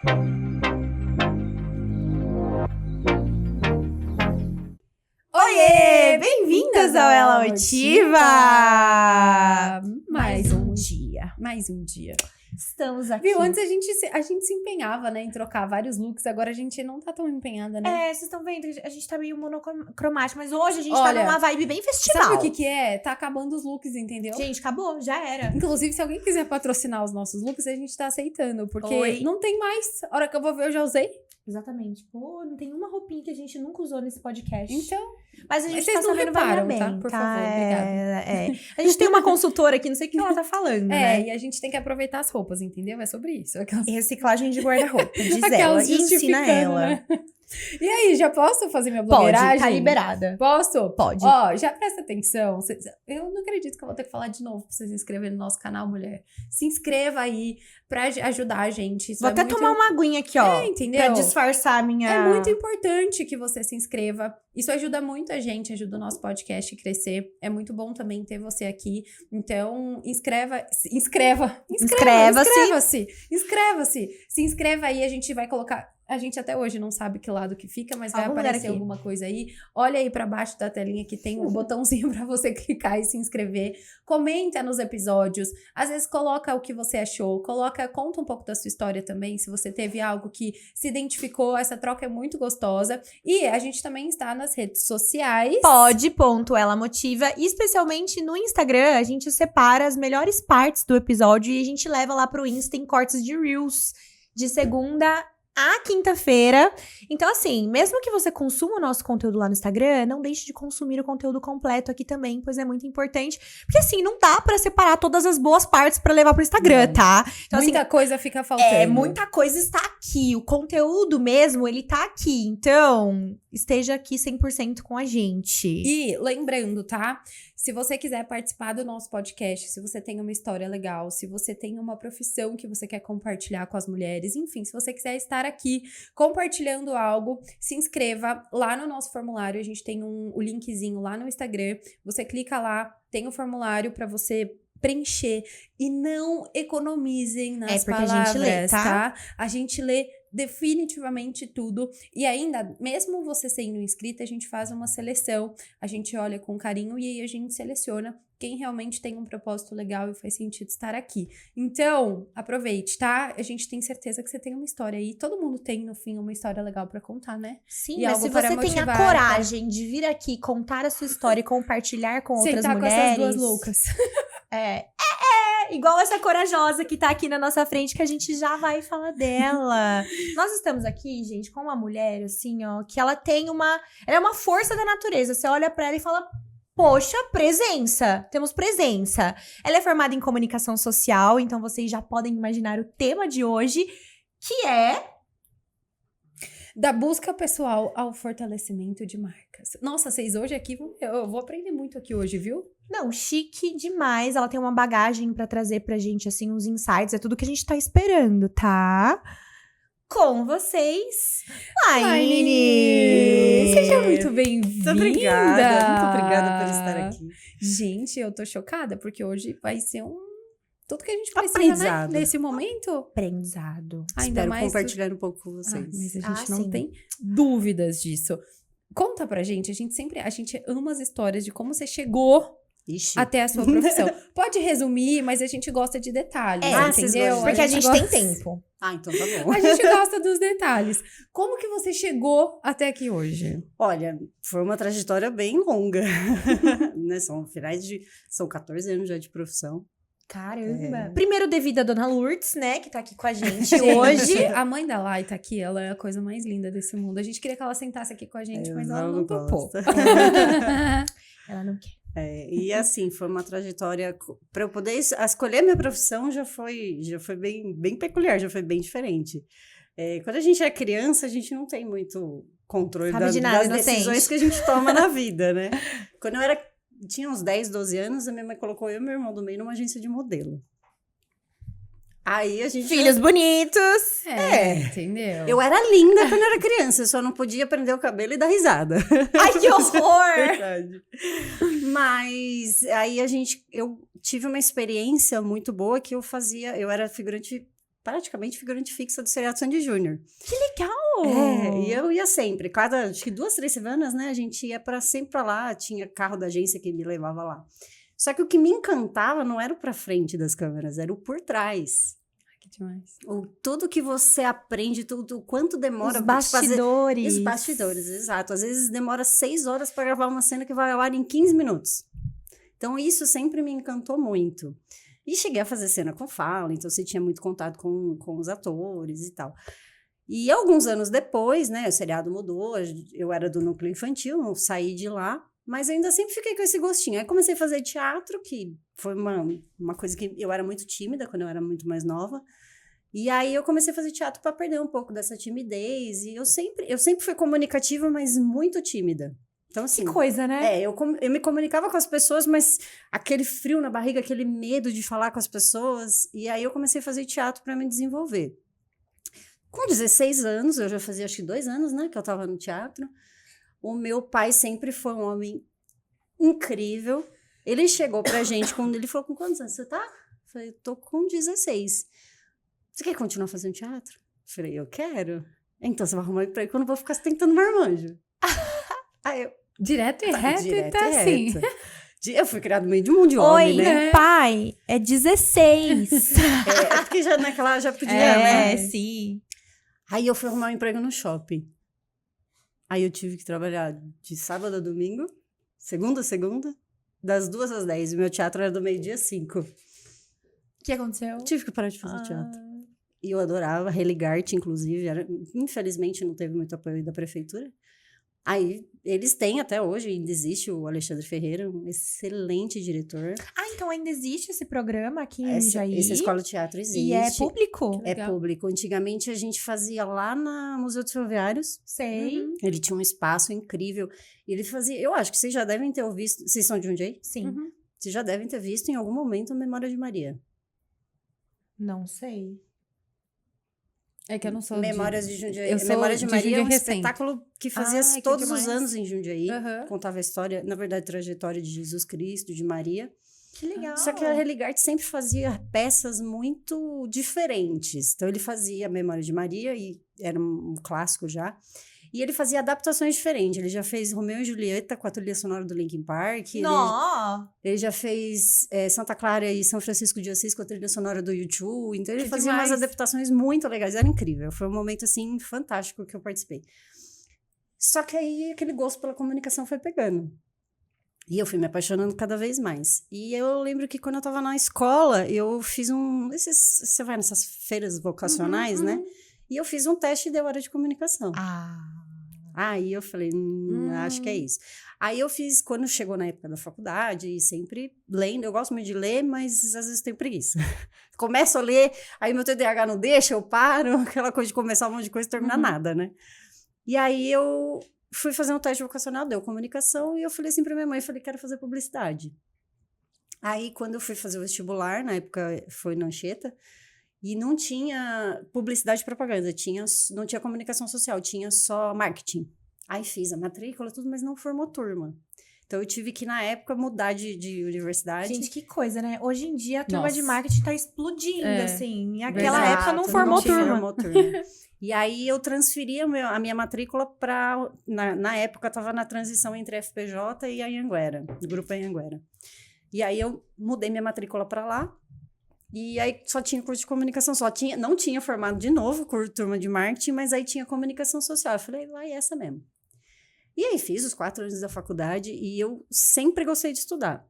Oiê! Bem-vindas ao Ela Motiva! Mais um dia. Estamos aqui. Viu? Antes a gente se empenhava, né, em trocar vários looks. Agora a gente não tá tão empenhada, né? Vocês estão vendo, a gente tá meio monocromático, mas hoje a gente tá numa vibe bem festival. Sabe o que é? Tá acabando os looks, entendeu? Gente, acabou, já era. Inclusive, se alguém quiser patrocinar os nossos looks, a gente tá aceitando. Porque não tem mais. A hora que eu vou ver, eu já usei. Exatamente. Pô, não tem uma roupinha que a gente nunca usou nesse podcast. Então. Mas a gente vocês tá não sabendo reparam, bem, tá? Por favor, obrigada. A gente tem uma consultora aqui, não sei o que ela tá falando, né? E a gente tem que aproveitar as roupas, entendeu? É sobre isso. Reciclagem de guarda-roupa, diz Aquelas ela. E ensina ela. né? E aí, já posso fazer minha blogueiragem? Pode, tá liberada. Posso? Pode. Ó, já presta atenção. Eu não acredito que eu vou ter que falar de novo pra você se inscrever no nosso canal, mulher. Se inscreva aí pra ajudar a gente. Isso vou até tomar uma aguinha aqui, ó. Entendeu? Pra disfarçar a minha... É muito importante que você se inscreva. Isso ajuda muito a gente, ajuda o nosso podcast a crescer. É muito bom também ter você aqui. Então, inscreva-se. Se inscreva aí, a gente vai colocar... A gente até hoje não sabe que lado que fica, mas vai aparecer alguma coisa aí. Olha aí pra baixo da telinha que tem um botãozinho pra você clicar e se inscrever. Comenta nos episódios. Às vezes coloca o que você achou. Conta um pouco da sua história também. Se você teve algo que se identificou, essa troca é muito gostosa. E a gente também está nas redes sociais. Elamotiva. Especialmente no Instagram, a gente separa as melhores partes do episódio e a gente leva lá pro Insta em cortes de Reels. De segunda à quinta-feira. Então, assim, mesmo que você consuma o nosso conteúdo lá no Instagram, não deixe de consumir o conteúdo completo aqui também, pois é muito importante. Porque, assim, não dá pra separar todas as boas partes pra levar pro Instagram, tá? Então, muita coisa fica faltando. Muita coisa está aqui. O conteúdo mesmo, ele tá aqui. Então, esteja aqui 100% com a gente. E lembrando, tá? Se você quiser participar do nosso podcast, se você tem uma história legal, se você tem uma profissão que você quer compartilhar com as mulheres, enfim, se você quiser estar aqui compartilhando algo, se inscreva lá no nosso formulário. A gente tem o linkzinho lá no Instagram. Você clica lá, tem o formulário para você preencher e não economizem nas palavras, a gente lê, tá? A gente lê definitivamente tudo. E ainda, mesmo você sendo inscrita, a gente faz uma seleção, a gente olha com carinho e aí a gente seleciona quem realmente tem um propósito legal e faz sentido estar aqui. Então, aproveite, tá? A gente tem certeza que você tem uma história aí. Todo mundo tem, no fim, uma história legal pra contar, né? Sim, mas se você tem a coragem de vir aqui, contar a sua história e compartilhar com outras mulheres... com essas duas loucas. Igual essa corajosa que tá aqui na nossa frente, que a gente já vai falar dela. Nós estamos aqui, gente, com uma mulher, assim, ó, que ela tem uma... Ela é uma força da natureza. Você olha pra ela e fala... Poxa, presença. Temos presença. Ela é formada em comunicação social, então vocês já podem imaginar o tema de hoje, que é... Da busca pessoal ao fortalecimento de marcas. Nossa, vocês hoje aqui... Eu vou aprender muito aqui hoje, viu? Não, chique demais. Ela tem uma bagagem pra trazer pra gente, assim, uns insights. É tudo que a gente tá esperando, tá? Com vocês, Laine! Seja muito bem-vinda! Muito obrigada por estar aqui. Gente, eu tô chocada, porque hoje vai ser tudo que a gente precisa, né? Nesse momento. Aprendizado. Ainda Espero mais compartilhar um pouco com vocês. Mas a gente não tem dúvidas disso. Conta pra gente, a gente ama as histórias de como você chegou até a sua profissão. Pode resumir, mas a gente gosta de detalhes, entendeu? Porque a gente tem tempo. Então tá bom. A gente gosta dos detalhes. Como que você chegou até aqui hoje? Olha, foi uma trajetória bem longa. Né? São 14 anos já de profissão. Caramba! Primeiro devido à Dona Lourdes, né, que tá aqui com a gente hoje. A mãe da Lai tá aqui, ela é a coisa mais linda desse mundo. A gente queria que ela sentasse aqui com a gente, mas ela não topou. Ela não quer. E assim, foi uma trajetória... Para eu poder escolher minha profissão já foi bem peculiar, já foi bem diferente. Quando a gente é criança, a gente não tem muito controle das decisões que a gente toma na vida, né? Quando eu tinha uns 10, 12 anos, a minha mãe colocou eu e meu irmão do meio numa agência de modelo. Aí a gente... Filhos bonitos! Entendeu? Eu era linda quando eu era criança, eu só não podia prender o cabelo e dar risada. Ai, que horror! Verdade. Mas aí eu tive uma experiência muito boa que eu era figurante praticamente figurante fixa do seriado Sandy Júnior. Que legal! E eu ia sempre. Acho que 2, 3 semanas, né? A gente ia sempre pra lá. Tinha carro da agência que me levava lá. Só que o que me encantava não era o pra frente das câmeras, era o por trás. Que demais. Tudo que você aprende, tudo, quanto demora... Os bastidores. Os bastidores, exato. Às vezes demora 6 horas para gravar uma cena que vai ao ar em 15 minutos. Então, isso sempre me encantou muito. E cheguei a fazer cena com fala, então você tinha muito contato com os atores e tal. E alguns anos depois, né, o seriado mudou, eu era do núcleo infantil, não saí de lá, mas eu ainda sempre fiquei com esse gostinho. Aí comecei a fazer teatro, que foi uma coisa que eu era muito tímida quando eu era muito mais nova. E aí eu comecei a fazer teatro para perder um pouco dessa timidez. E eu sempre fui comunicativa, mas muito tímida. Então, assim, que coisa, né? Eu me comunicava com as pessoas, mas aquele frio na barriga, aquele medo de falar com as pessoas. E aí eu comecei a fazer teatro para me desenvolver. Com 16 anos, eu já fazia acho que 2 anos, né, que eu estava no teatro. O meu pai sempre foi um homem incrível. Ele chegou pra gente, quando ele falou, com quantos anos você tá? Eu falei, tô com 16. Você quer continuar fazendo teatro? Eu falei, eu quero. Então você vai arrumar um emprego que eu não vou ficar tentando marmanjo. Aí eu... Direto e reto, tá assim. Eu fui criado no meio de um monte de homem, né? Pai, é 16. É porque já naquela já podia, né? Sim. Aí eu fui arrumar um emprego no shopping. Aí eu tive que trabalhar de sábado a domingo, segunda a segunda, das 2 às 10. O meu teatro era do meio-dia às 5. O que aconteceu? Tive que parar de fazer teatro. E eu adorava, Religarte, inclusive. Infelizmente, não teve muito apoio da prefeitura. Aí, eles têm até hoje, ainda existe o Alexandre Ferreira, um excelente diretor. Então ainda existe esse programa aqui em Jundiaí? Essa escola de teatro existe. E é público? É público. Antigamente, a gente fazia lá no Museu dos Ferroviários. Sei. Ele tinha um espaço incrível. E ele fazia... Eu acho que vocês já devem ter visto... Vocês são de Jundiaí? Sim. Vocês já devem ter visto em algum momento a Memória de Maria. Não sei. É que eu não sou Memórias de Jundiaí. Eu sou Memória de Maria é um recente. espetáculo que fazia todos os anos em Jundiaí. Contava a história, na verdade, a trajetória de Jesus Cristo, de Maria. Que legal. Só que a Religarte sempre fazia peças muito diferentes. Então, ele fazia a Memória de Maria, e era um clássico já. E ele fazia adaptações diferentes. Ele já fez Romeu e Julieta com a trilha sonora do Linkin Park. Ele já fez Santa Clara e São Francisco de Assis com a trilha sonora do U2. Então, ele fazia umas adaptações muito legais. Era incrível. Foi um momento, assim, fantástico que eu participei. Só que aí, aquele gosto pela comunicação foi pegando. E eu fui me apaixonando cada vez mais. E eu lembro que quando eu estava na escola, eu fiz você vai nessas feiras vocacionais, né? E eu fiz um teste e deu área de comunicação. Aí eu falei, acho que é isso. Aí eu fiz, quando chegou na época da faculdade, e sempre lendo, eu gosto muito de ler, mas às vezes tenho preguiça. Começo a ler, aí meu TDAH não deixa, eu paro, aquela coisa de começar um monte de coisa e terminar nada, né? E aí eu fui fazer um teste vocacional, deu comunicação, e eu falei assim pra minha mãe, falei, quero fazer publicidade. Aí quando eu fui fazer o vestibular, na época foi na Anchieta, e não tinha publicidade e propaganda, não tinha comunicação social, tinha só marketing. Aí fiz a matrícula, tudo, mas não formou turma. Então eu tive que, na época, mudar de universidade. Gente, que coisa, né? Hoje em dia a turma de marketing tá explodindo, assim. Naquela Exato, época não formou turma. E aí eu transferi a minha matrícula para... Na época eu estava na transição entre a FPJ e a Anhanguera, o grupo Anhanguera. E aí eu mudei minha matrícula para lá. E aí só tinha curso de comunicação, não tinha formado de novo turma de marketing, mas aí tinha comunicação social. Eu falei, vai essa mesmo. E aí fiz os 4 anos da faculdade e eu sempre gostei de estudar.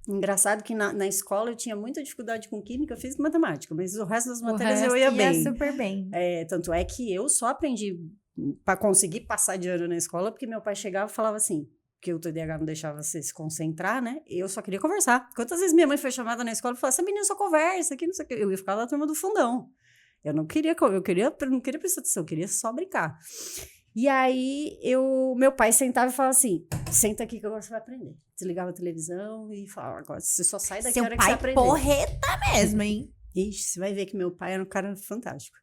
Engraçado que na escola eu tinha muita dificuldade com química, física e matemática, mas o resto das matérias eu ia bem. Super bem. Tanto é que eu só aprendi para conseguir passar de ano na escola, porque meu pai chegava e falava assim, que o TDAH não deixava você se concentrar, né? Eu só queria conversar. Quantas vezes minha mãe foi chamada na escola e falou, essa menina só conversa, aqui não sei o que. Eu ia ficar na turma do fundão. Eu não queria prestar atenção, eu queria só brincar. E aí, meu pai sentava e falava assim, senta aqui que agora você vai aprender. Desligava a televisão e falava, agora você só sai daqui a hora que você aprender. Seu pai porreta mesmo, hein? Ixi, você vai ver que meu pai era um cara fantástico.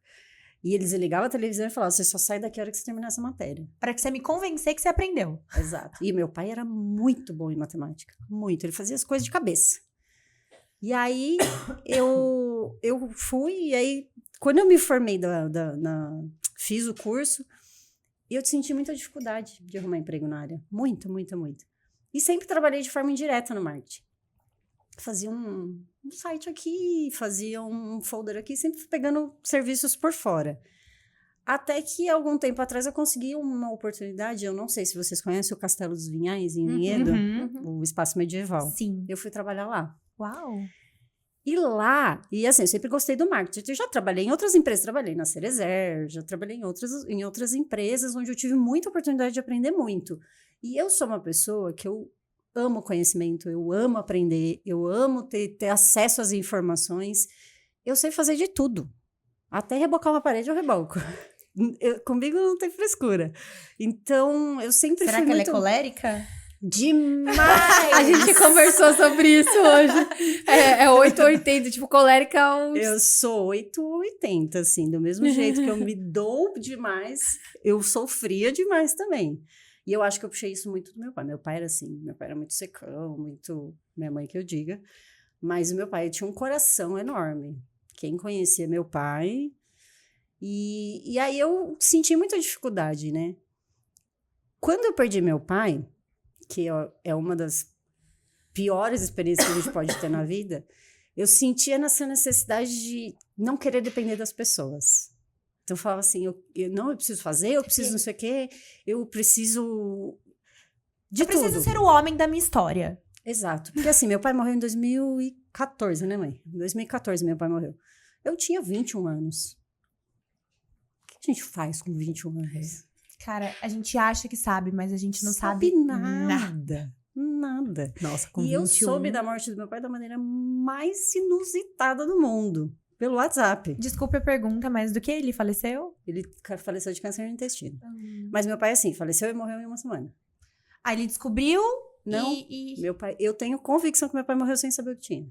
E ele desligava a televisão e falava, você só sai daqui a hora que você terminar essa matéria. Para que você me convencer que você aprendeu. Exato. E meu pai era muito bom em matemática. Muito. Ele fazia as coisas de cabeça. E aí, eu fui, e aí, quando eu me formei, fiz o curso, eu senti muita dificuldade de arrumar emprego na área. Muita, muita, muita. E sempre trabalhei de forma indireta no marketing. Fazia um site aqui, fazia um folder aqui, sempre pegando serviços por fora. Até que, algum tempo atrás, eu consegui uma oportunidade, eu não sei se vocês conhecem o Castelo dos Vinhais, em Vinhedo, o espaço medieval. Sim. Eu fui trabalhar lá. Uau! E lá, e assim, eu sempre gostei do marketing. Eu já trabalhei em outras empresas, trabalhei na Cerezer, já trabalhei em outras empresas, onde eu tive muita oportunidade de aprender muito. E eu sou uma pessoa que eu amo conhecimento, eu amo aprender, eu amo ter acesso às informações. Eu sei fazer de tudo. Até rebocar uma parede eu reboco. Comigo não tem frescura. Então, eu sempre Será fui que muito... ela é colérica? Demais! A gente conversou sobre isso hoje. É 880, tipo, colérica é um... Eu sou 880, assim, do mesmo jeito que eu me dou demais, eu sou fria demais também. E eu acho que eu puxei isso muito do meu pai. Meu pai era assim, meu pai era muito secão, muito... Minha mãe que eu diga. Mas o meu pai tinha um coração enorme. Quem conhecia meu pai... E aí eu senti muita dificuldade, né? Quando eu perdi meu pai, que é uma das piores experiências que a gente pode ter na vida, eu sentia nessa necessidade de não querer depender das pessoas. Então, eu falava assim, eu preciso fazer, eu preciso não sei o quê, eu preciso de tudo. Eu preciso ser o homem da minha história. Exato. Porque assim, meu pai morreu em 2014, né, mãe? Em 2014 meu pai morreu. Eu tinha 21 anos. O que a gente faz com 21 anos? Cara, a gente acha que sabe, mas a gente não sabe nada. Nada. Nossa, com E 21... eu soube da morte do meu pai da maneira mais inusitada do mundo. Pelo WhatsApp. Desculpe a pergunta, mas do que ele faleceu? Ele faleceu de câncer no intestino. Mas meu pai, assim, faleceu e morreu em uma semana. Aí ele descobriu Não, meu pai... Eu tenho convicção que meu pai morreu sem saber o que tinha.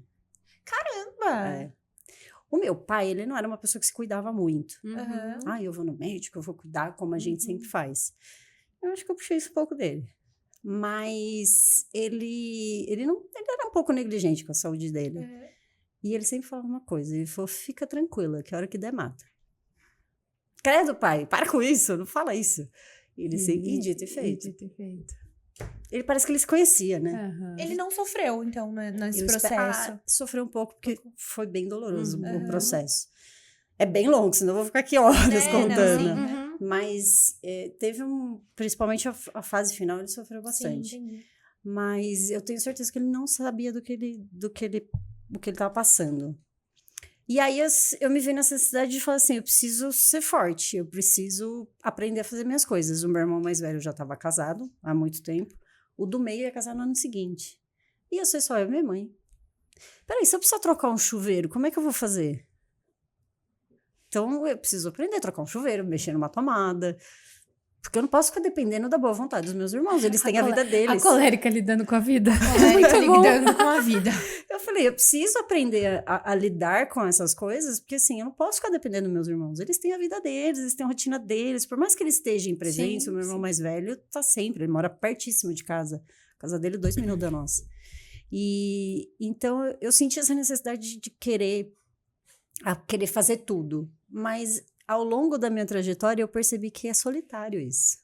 Caramba! É. O meu pai, ele não era uma pessoa que se cuidava muito. Uhum. Eu vou no médico, eu vou cuidar como a gente sempre faz. Eu acho que eu puxei isso um pouco dele. Mas ele era um pouco negligente com a saúde dele. E ele sempre falava uma coisa, ele falou, fica tranquila, que a hora que der, mata. Credo, pai, para com isso, não fala isso. Ele sempre, dito e feito. Ele parece que ele se conhecia, né? Ele não sofreu, então, nesse processo? Sofreu um pouco, porque foi bem doloroso o processo. É bem longo, senão eu vou ficar aqui horas contando. Não, Mas teve principalmente a fase final, ele sofreu bastante. Sim, Mas eu tenho certeza que ele não sabia do que ele estava passando. E aí eu me vi nessa necessidade de falar assim, eu preciso ser forte, eu preciso aprender a fazer minhas coisas. O meu irmão mais velho já estava casado há muito tempo, o do meio ia casar no ano seguinte. E eu sei só eu e minha mãe. Peraí, se eu precisar trocar um chuveiro, como é que eu vou fazer? Então, eu preciso aprender a trocar um chuveiro, mexer numa tomada. Porque eu não posso ficar dependendo da boa vontade dos meus irmãos. Eles têm a vida deles. A colérica lidando com a vida. Colérica lidando com a vida. Eu falei, eu preciso aprender a lidar com essas coisas, porque assim, eu não posso ficar dependendo dos meus irmãos. Eles têm a vida deles, eles têm a rotina deles. Por mais que eles estejam presentes, o meu irmão mais velho tá sempre, ele mora pertíssimo de casa. A casa dele, 2 minutos da nossa. E então, eu senti essa necessidade de querer fazer tudo. Mas ao longo da minha trajetória, eu percebi que é solitário isso.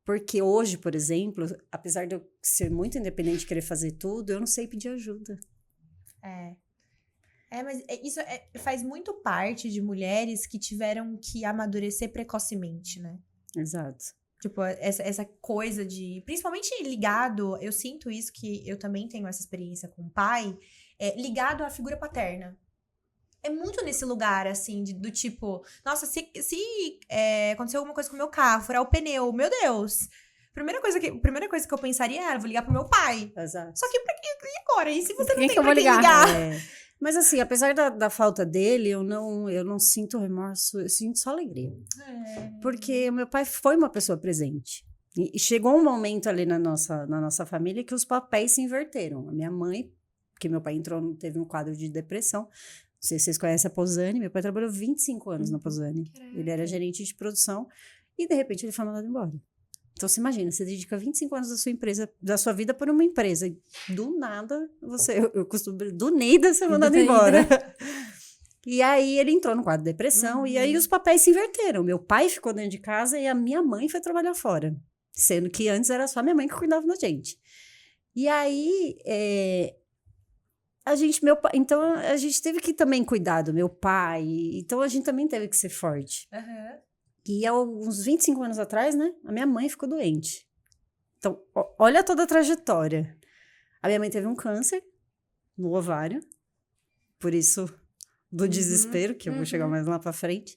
Porque hoje, por exemplo, apesar de eu ser muito independente e querer fazer tudo, eu não sei pedir ajuda. Mas isso faz muito parte de mulheres que tiveram que amadurecer precocemente, né? Exato. Tipo, essa coisa de... Principalmente ligado, eu sinto isso, que eu também tenho essa experiência com o pai, ligado à figura paterna. É muito nesse lugar, assim, do tipo... Nossa, se aconteceu alguma coisa com o meu carro, furar o pneu, meu Deus! Primeira coisa que eu pensaria era, vou ligar pro meu pai. Exato. Só que e agora? E se você não tem que eu pra vou quem ligar? ligar? Mas assim, apesar da falta dele, eu não sinto remorso, eu sinto só alegria. Porque o meu pai foi uma pessoa presente. E chegou um momento ali na nossa família que os papéis se inverteram. A minha mãe, que meu pai teve um quadro de depressão. Não sei se vocês conhecem a Posani. Meu pai trabalhou 25 anos na Posani. Ele era gerente de produção. E, de repente, ele foi mandado embora. Então, você imagina, você dedica 25 anos da sua vida por uma empresa. E do nada, eu costumo... Do nada, você é mandado embora. E aí, ele entrou no quadro de depressão. E aí, os papéis se inverteram. Meu pai ficou dentro de casa e a minha mãe foi trabalhar fora. Sendo que antes era só minha mãe que cuidava da gente. E aí, então, a gente teve que também cuidar do meu pai. Então, a gente também teve que ser forte. E há uns 25 anos atrás, né? A minha mãe ficou doente. Então, olha toda a trajetória. A minha mãe teve um câncer no ovário. Por isso, do desespero, que eu vou chegar mais lá pra frente.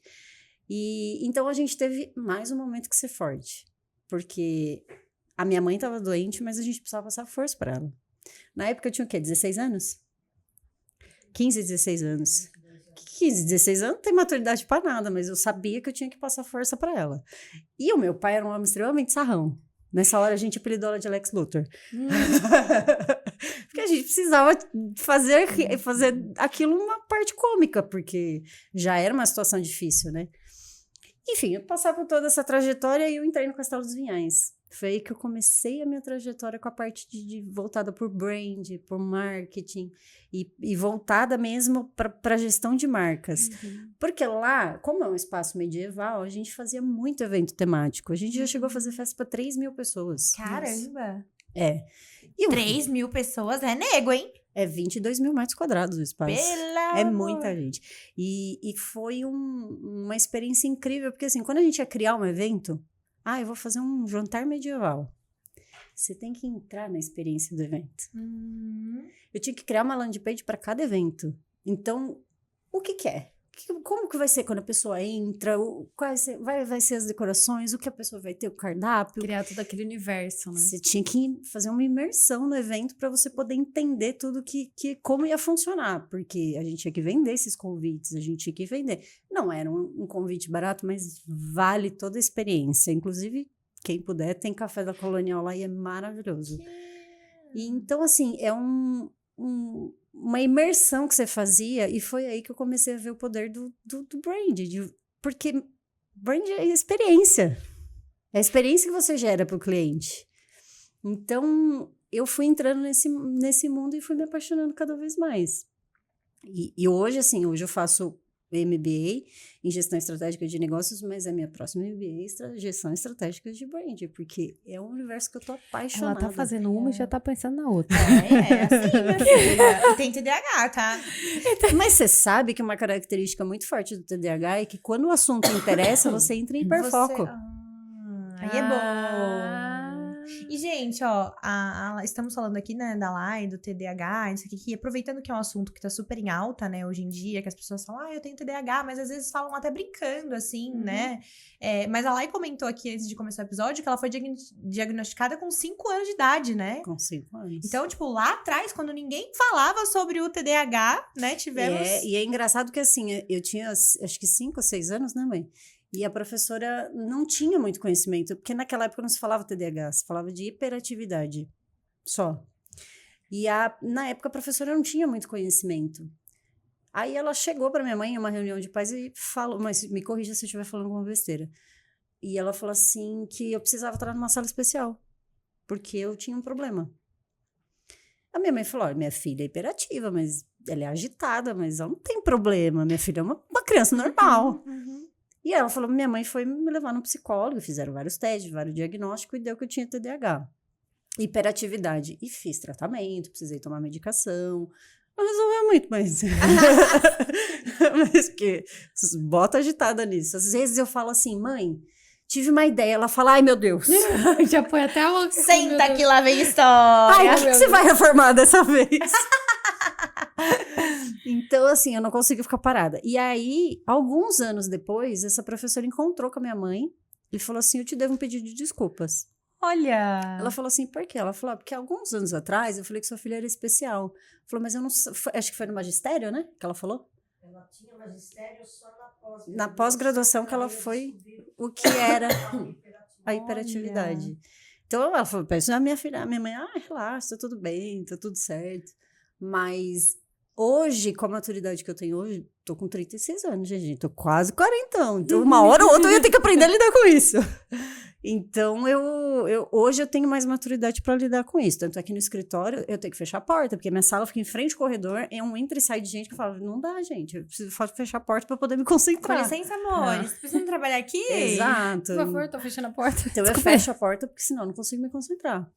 E então, a gente teve mais um momento que ser forte. Porque a minha mãe estava doente, mas a gente precisava passar força para ela. Na época, eu tinha o quê? 16 anos? 15, 16 anos. 15, 16 anos não tem maturidade para nada, mas eu sabia que eu tinha que passar força para ela. E o meu pai era um homem extremamente sarrão. Nessa hora, a gente apelidou ela de Lex Luthor. Porque a gente precisava fazer aquilo uma parte cômica, porque já era uma situação difícil, né? Enfim, eu passava por toda essa trajetória e eu entrei no Castelo dos Vinhais. Foi aí que eu comecei a minha trajetória com a parte voltada por brand, por marketing e voltada mesmo para gestão de marcas. Porque lá, como é um espaço medieval, a gente fazia muito evento temático. A gente já chegou a fazer festa para 3 mil pessoas. Caramba! E 3 mil pessoas é nego, hein? É 22 mil metros quadrados o espaço. É amor. muita gente. E foi uma experiência incrível, porque assim, quando a gente ia criar um evento, eu vou fazer um jantar medieval. Você tem que entrar na experiência do evento. Eu tinha que criar uma landing page para cada evento. Então, o que é? Como que vai ser quando a pessoa entra? Vai ser as decorações? O que a pessoa vai ter? O cardápio? Criar todo aquele universo, né? Você tinha que fazer uma imersão no evento para você poder entender tudo como ia funcionar. Porque a gente tinha que vender esses convites, a gente tinha que vender. Não era um convite barato, mas vale toda a experiência. Inclusive, quem puder, tem café da Colonial lá e é maravilhoso. E, então, assim, é uma imersão que você fazia, e foi aí que eu comecei a ver o poder do brand, porque brand é experiência. É a experiência que você gera para o cliente. Então, eu fui entrando nesse mundo e fui me apaixonando cada vez mais. E hoje, assim, eu faço MBA em gestão estratégica de negócios, mas a minha próxima MBA é gestão estratégica de brand, porque é um universo que eu tô apaixonada. Ela tá fazendo uma e já tá pensando na outra. Assim, minha filha. Tem TDAH, tá? Mas você sabe que uma característica muito forte do TDAH é que quando o assunto interessa, você entra em hiperfoco. Aí é bom. E, gente, ó, estamos falando aqui, né, da LAI, do TDAH, isso aqui, que aproveitando que é um assunto que tá super em alta, né, hoje em dia, que as pessoas falam, eu tenho TDAH, mas às vezes falam até brincando, assim, né? Mas a LAI comentou aqui, antes de começar o episódio, que ela foi diagnosticada com 5 anos de idade, né? Com 5 anos. Então, tipo, lá atrás, quando ninguém falava sobre o TDAH, né, tivemos... E é engraçado que, assim, eu tinha, acho que 5 ou 6 anos, né, mãe? E a professora não tinha muito conhecimento, porque naquela época não se falava TDAH, se falava de hiperatividade só. E na época a professora não tinha muito conhecimento. Aí ela chegou para minha mãe em uma reunião de pais e falou, mas me corrija se eu estiver falando alguma besteira. E ela falou assim que eu precisava estar numa sala especial, porque eu tinha um problema. A minha mãe falou, minha filha é hiperativa, mas ela é agitada, mas ela não tem problema, minha filha é uma criança normal. E ela falou, minha mãe foi me levar no psicólogo, fizeram vários testes, vários diagnósticos, e deu que eu tinha TDAH. Hiperatividade. E fiz tratamento, precisei tomar medicação. Não resolveu muito, mas... mas que bota agitada nisso. Às vezes eu falo assim, mãe, tive uma ideia. Ela fala, ai, meu Deus. Já põe até a mão. Senta que lá vem história. Ai, o que você vai reformar dessa vez? Então, assim, eu não consigo ficar parada. E aí, alguns anos depois, essa professora encontrou com a minha mãe e falou assim, eu te devo um pedido de desculpas. Olha! Ela falou assim, por quê? Ela falou, porque alguns anos atrás eu falei que sua filha era especial. Ela falou, mas eu não... Acho que foi no magistério, né? Que ela falou? Ela tinha magistério só na pós-graduação. Na pós-graduação que ela foi o que era a hiperatividade. Olha. Então, ela falou, pensa na minha filha. A minha mãe, relaxa, tá tudo bem, tá tudo certo. Mas... Hoje, com a maturidade que eu tenho hoje, tô com 36 anos, gente. Tô quase 40. Então, uma hora ou outra eu ia ter que aprender a lidar com isso. Então, hoje eu tenho mais maturidade para lidar com isso. Tanto aqui no escritório, eu tenho que fechar a porta, porque minha sala fica em frente ao corredor, é um entra e sai de gente que fala, não dá, gente, eu preciso fechar a porta para poder me Com concentrar. licença, amores. Precisam trabalhar aqui? Exato. Por favor, tô fechando a porta. Então, eu fecho a porta, porque senão eu não consigo me concentrar.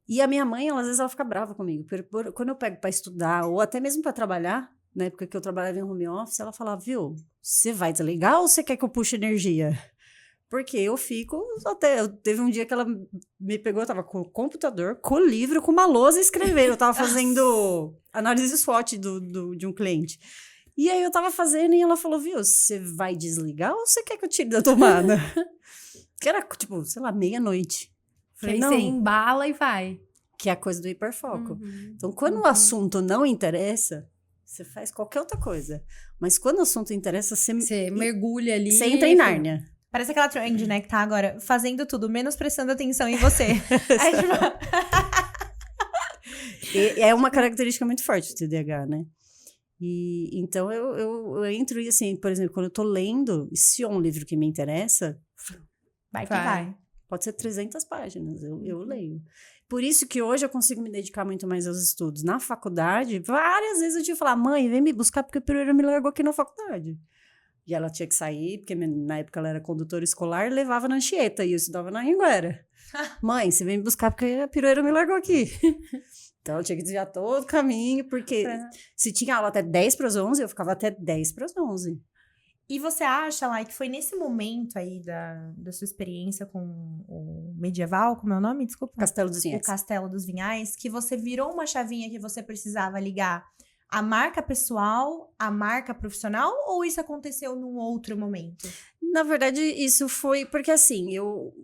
E a minha mãe, às vezes, ela fica brava comigo. Quando eu pego para estudar, ou até mesmo para trabalhar, na época que eu trabalhava em home office, ela falava, viu, você vai desligar ou você quer que eu puxe energia? Porque eu fico teve um dia que ela me pegou, eu tava com o computador, com o livro, com uma lousa escrevendo. Eu tava fazendo análise SWOT de um cliente. E aí eu tava fazendo e ela falou, viu, você vai desligar ou você quer que eu tire da tomada? Que era, tipo, sei lá, meia-noite. Falei, aí não. Você embala e vai. Que é a coisa do hiperfoco. Então, quando o assunto não interessa, você faz qualquer outra coisa. Mas quando o assunto interessa, você mergulha ali. Você entra em Nárnia. Parece aquela trend, né, que tá agora fazendo tudo, menos prestando atenção em você. Aí, tipo... É uma característica muito forte do TDAH, né? E então eu entro e assim, por exemplo, quando eu tô lendo, se é um livro que me interessa, vai que vai. Pode ser 300 páginas, eu leio. Por isso que hoje eu consigo me dedicar muito mais aos estudos. Na faculdade, várias vezes eu tive que falar, mãe, vem me buscar porque a Pirueira me largou aqui na faculdade. E ela tinha que sair, porque na época ela era condutora escolar, levava na Anchieta, e eu estudava na Anhanguera. Mãe, você vem me buscar porque a Pirueira me largou aqui. Então, eu tinha que desviar todo o caminho, porque se tinha aula até 10 para as 11, eu ficava até 10 para as 11. E você acha, Lai, que foi nesse momento aí da sua experiência com o medieval, como é o nome? Desculpa. Castelo dos Vinhais. O Castelo dos Vinhais, que você virou uma chavinha que você precisava ligar a marca pessoal, a marca profissional, ou isso aconteceu num outro momento? Na verdade, isso foi porque, assim,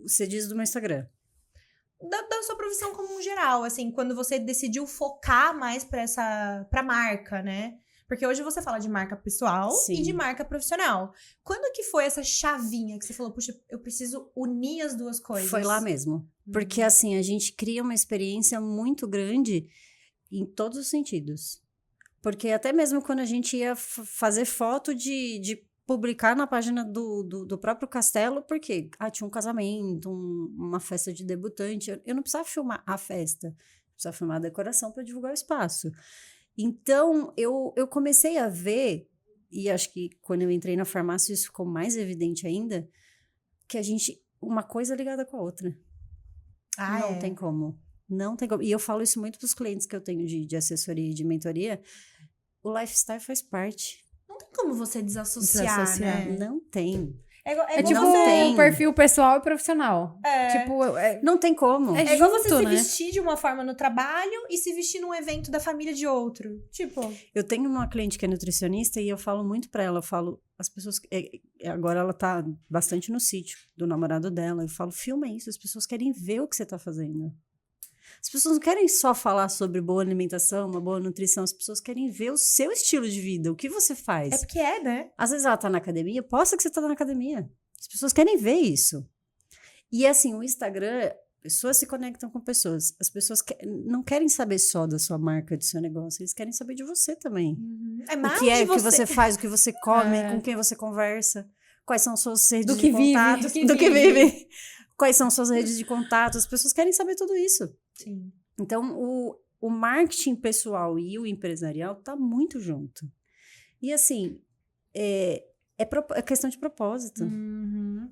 você diz do meu Instagram. Da sua profissão como um geral, assim, quando você decidiu focar mais pra marca, né? Porque hoje você fala de marca pessoal e de marca profissional. Quando que foi essa chavinha que você falou, puxa, eu preciso unir as duas coisas? Foi lá mesmo. Porque, assim, a gente cria uma experiência muito grande em todos os sentidos. Porque até mesmo quando a gente ia fazer foto de publicar na página do próprio castelo, porque tinha um casamento, uma festa de debutante, eu não precisava filmar a festa, eu precisava filmar a decoração para divulgar o espaço. Então, eu comecei a ver, e acho que quando eu entrei na farmácia isso ficou mais evidente ainda, que uma coisa ligada com a outra. Não tem como. Não tem como. E eu falo isso muito para os clientes que eu tenho de assessoria e de mentoria. O lifestyle faz parte. Não tem como você desassociar, né? Não tem. É tipo um perfil pessoal e profissional. Tipo, não tem como. É igual você se vestir de uma forma no trabalho e se vestir num evento da família de outro. Tipo... Eu tenho uma cliente que é nutricionista e eu falo muito pra ela. Eu falo, as pessoas... agora ela tá bastante no sítio do namorado dela. Eu falo, filma isso. As pessoas querem ver o que você tá fazendo. As pessoas não querem só falar sobre boa alimentação, uma boa nutrição. As pessoas querem ver o seu estilo de vida, o que você faz. É porque né? Às vezes ela tá na academia, posta que você tá na academia. As pessoas querem ver isso. E assim, o Instagram, pessoas se conectam com pessoas. As pessoas não querem saber só da sua marca, do seu negócio. Eles querem saber de você também. É mais o que o que você faz, o que você come, com quem você conversa. Quais são suas redes de contato. Do que vive. Quais são suas redes de contato. As pessoas querem saber tudo isso. Sim. Então, o marketing pessoal e o empresarial tá muito junto. E assim, é questão de propósito.